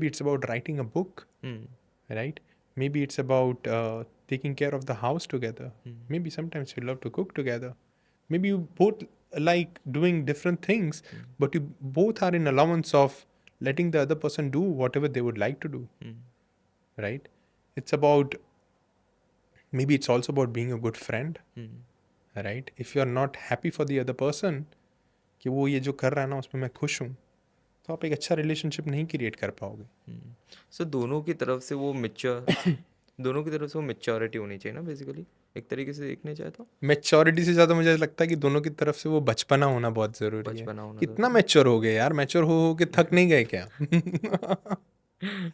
it's about writing a book, right? Maybe it's about taking care of the house together. Maybe sometimes you love to cook together. Maybe you both like doing different things, but you both are in allowance of letting the other person do whatever they would like to do, right? It's about, maybe it's also about being a good friend, right? If you are not happy for the other person कि वो ये जो कर रहा है ना उसमें मैं खुश हूँ, तो आप एक अच्छा रिलेशनशिप नहीं क्रिएट कर पाओगे।
सो दोनों की तरफ से वो दोनों की तरफ से वो मैच्योरिटी होनी चाहिए ना बेसिकली, एक तरीके से देखने जाए तो।
मैच्योरिटी से ज़्यादा मुझे लगता है कि दोनों की तरफ से वो बचपना होना बहुत ज़रूरी है।
बचपना होना
कितना
ज़रूरी
मैच्योर हो गए यार, मैच्योर हो के थक नहीं गए क्या?
है।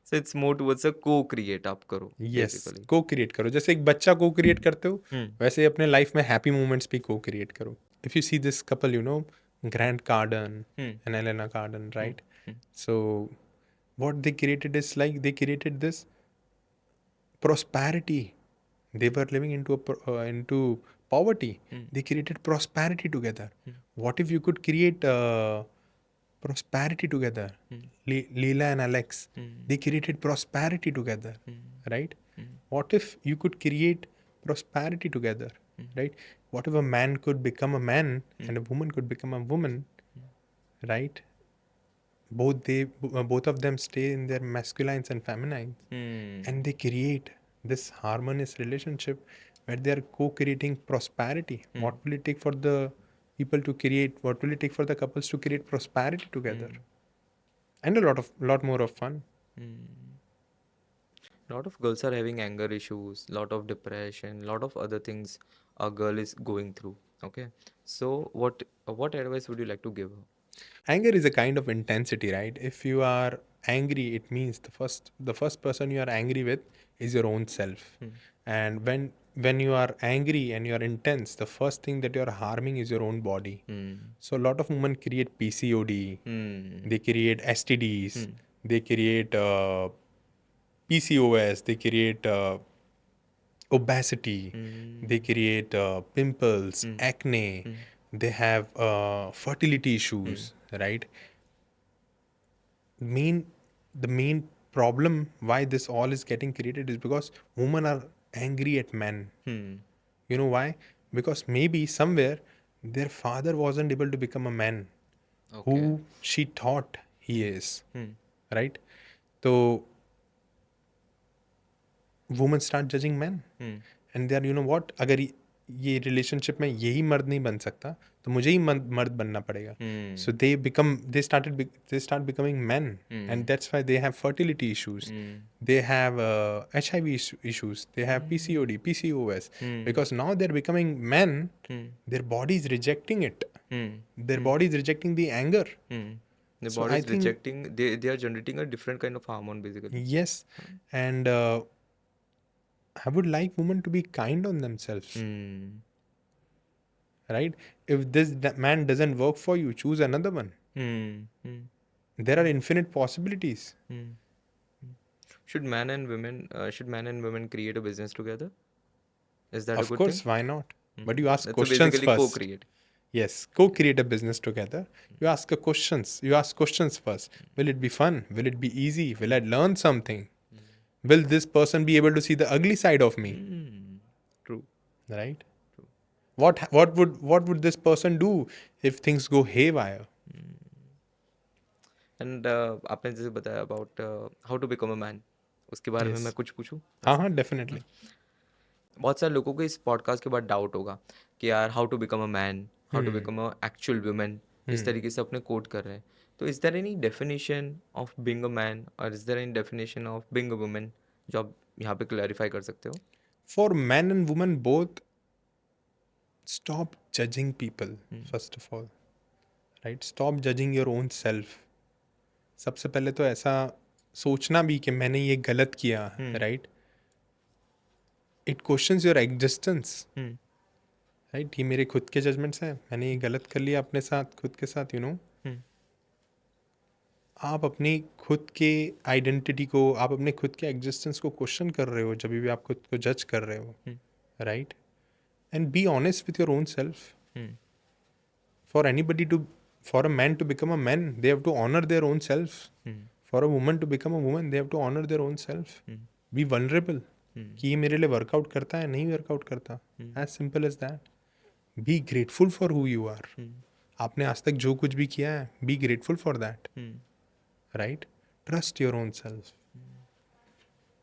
So it's more towards a को क्रिएट आप करो
यस,
बेसिकली।
को क्रिएट करो, जैसे एक बच्चा को क्रिएट करते हो
हम्म
वैसे ही अपने लाइफ में हैप्पी मोमेंट्स भी को क्रिएट करो। If you see this couple, Grant Cardone
hmm
and Elena Cardone,
hmm
right?
Hmm
So what they created is like they created this prosperity. They were living into poverty.
Hmm
They created prosperity together.
Hmm
What if you could create prosperity together?
Hmm
Leela and Alex,
hmm
they created prosperity together,
hmm
right?
Hmm
What if you could create prosperity together, right? What if a man could become a man and a woman could become a woman, right? Both of them stay in their masculines and feminines,
hmm
and they create this harmonious relationship where they are co-creating prosperity. What will it take for the people to create? What will it take for the couples to create prosperity together? And a lot more of fun.
lot of girls are having anger issues, lot of depression, lot of other things a girl is going through. Okay, so what advice would you like to give her?
Anger is a kind of intensity, right? If you are angry, it means the first person you are angry with is your own self. And when you are angry and you are intense, the first thing that you are harming is your own body. So a lot of women create PCOD,
Hmm.
they create STDs, they create PCOS, they create obesity, they create pimples, acne, they have fertility issues, right? main the main problem why this all is getting created is because women are angry at men.
Hmm.
You know why? Because maybe somewhere their father wasn't able to become a man
Okay.
who she thought he is,
Hmm.
right? So women start judging men,
Hmm.
and they are, what, अगर ये relationship में यही मर्द नहीं बन सकता तो मुझे ही मर्द बनना पड़ेगा.
Hmm.
So they start becoming men, and that's why they have fertility issues, they have HIV issues, they have PCOD, PCOS, because now they're becoming men, their body is rejecting it,
Hmm.
their body is rejecting the anger.
Hmm. The
So
body
I
is
think,
rejecting. They are generating a different kind of hormone basically.
yes, and I would like women to be kind on themselves,
Hmm.
right? If that man doesn't work for you, choose another one.
Hmm. Hmm.
There are infinite possibilities.
Hmm. Should man and women create a business together? Is that a
Of
good thing?
course, why not? But you ask
That's a
questions
basically
first.
co-create.
Yes, co-create a business together. You ask questions. You ask questions first. Will it be fun? Will it be easy? Will I learn something? Will this person be able to see the ugly side of me?
Hmm. True.
Right? What would this person do if things go haywire?
And आपने जैसे बताया about how to become a man, उसके बारे में मैं
Yes.
कुछ पूछूं
हाँ
वैसे।
हाँ, definitely.
बहुत सारे लोगों को इस पॉडकास्ट के बाद डाउट होगा कि यार how to become a man, how to become a actual women, इस तरीके से अपने कोट कर रहे हैं। तो is there any definition of being a man और is there any definition of being a women जो आप यहाँ पे क्लैरिफाई कर सकते हो?
For men and women both, stop judging people, first of all. Right? Stop judging your own self. सबसे पहले तो ऐसा सोचना भी कि मैंने ये गलत किया, right? It questions your existence, right? ये मेरे खुद के जजमेंट्स हैं, मैंने ये गलत कर लिया अपने साथ, खुद के साथ, आप अपनी खुद के आइडेंटिटी को, आप अपने खुद के एग्जिस्टेंस को क्वेश्चन कर रहे हो जब भी आप खुद को जज कर रहे हो, right? And be honest with your own self. For a man to become a man, they have to honor their own self. For a woman to become a woman, they have to honor their own self. Be vulnerable. कि ये मेरे लिए workout करता है, नहीं workout करता. As simple as that. Be grateful for who you are. आपने आज तक जो कुछ भी किया है, be grateful for that. Right? Trust your own self.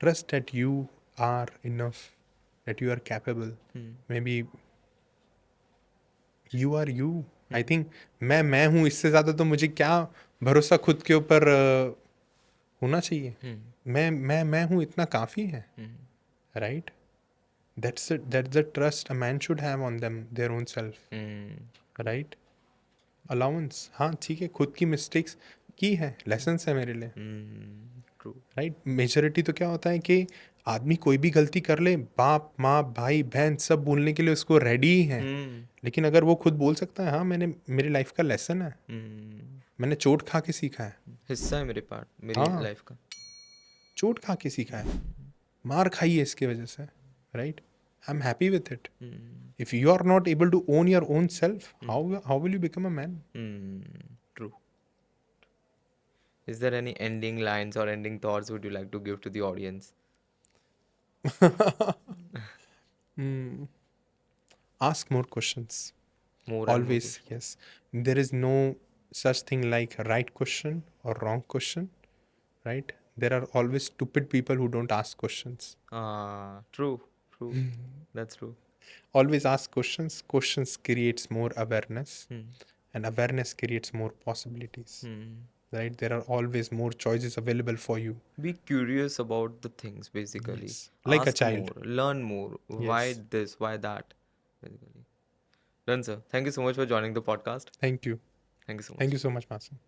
Trust that you are enough, that you are capable. Maybe you are you. I think मैं हूँ, इससे ज़्यादा तो मुझे क्या भरोसा खुद के ऊपर होना चाहिए।
हम्म
मैं हूँ इतना काफ़ी है,
hmm
right? That's the trust a man should have on them their own self,
hmm
right? Allowance, हाँ ठीक है, खुद की मिस्टेक्स की है, लेसन्स है मेरे लिए,
ट्रू
राइट? मेजोरिटी तो क्या होता है कि आदमी कोई भी गलती कर ले, बाप माँ भाई बहन सब बोलने के लिए उसको रेडी ही है।
हम्म
लेकिन अगर वो खुद बोल सकता है, हाँ मैंने, मेरी लाइफ का लेसन है,
हम्म
मैंने चोट खा के सीखा है,
हिस्सा है मेरे पार्ट मेरी
हाँ
लाइफ का
चोट खा के सीखा है, मार खाई है इसके वजह से, right? I am happy with it. If you are not able to own your own self, how will you become a man?
True is there any ending lines or ending thoughts would you like to give to the audience
Ask more questions.
more and more
Always, yes. There is no such thing like right question or wrong question, right? There are always stupid people who don't ask questions.
true true that's true
Always ask questions. Questions creates more awareness,
hmm.
and awareness creates more possibilities.
Hmm.
Right? There are always more choices available for you.
Be curious about the things basically
Yes. Like a
ask
child.
more learn more why
Yes.
this why that basically done sir thank you so much for joining the podcast
Thank you.
thank you so
Thank
much
you so much, Masan.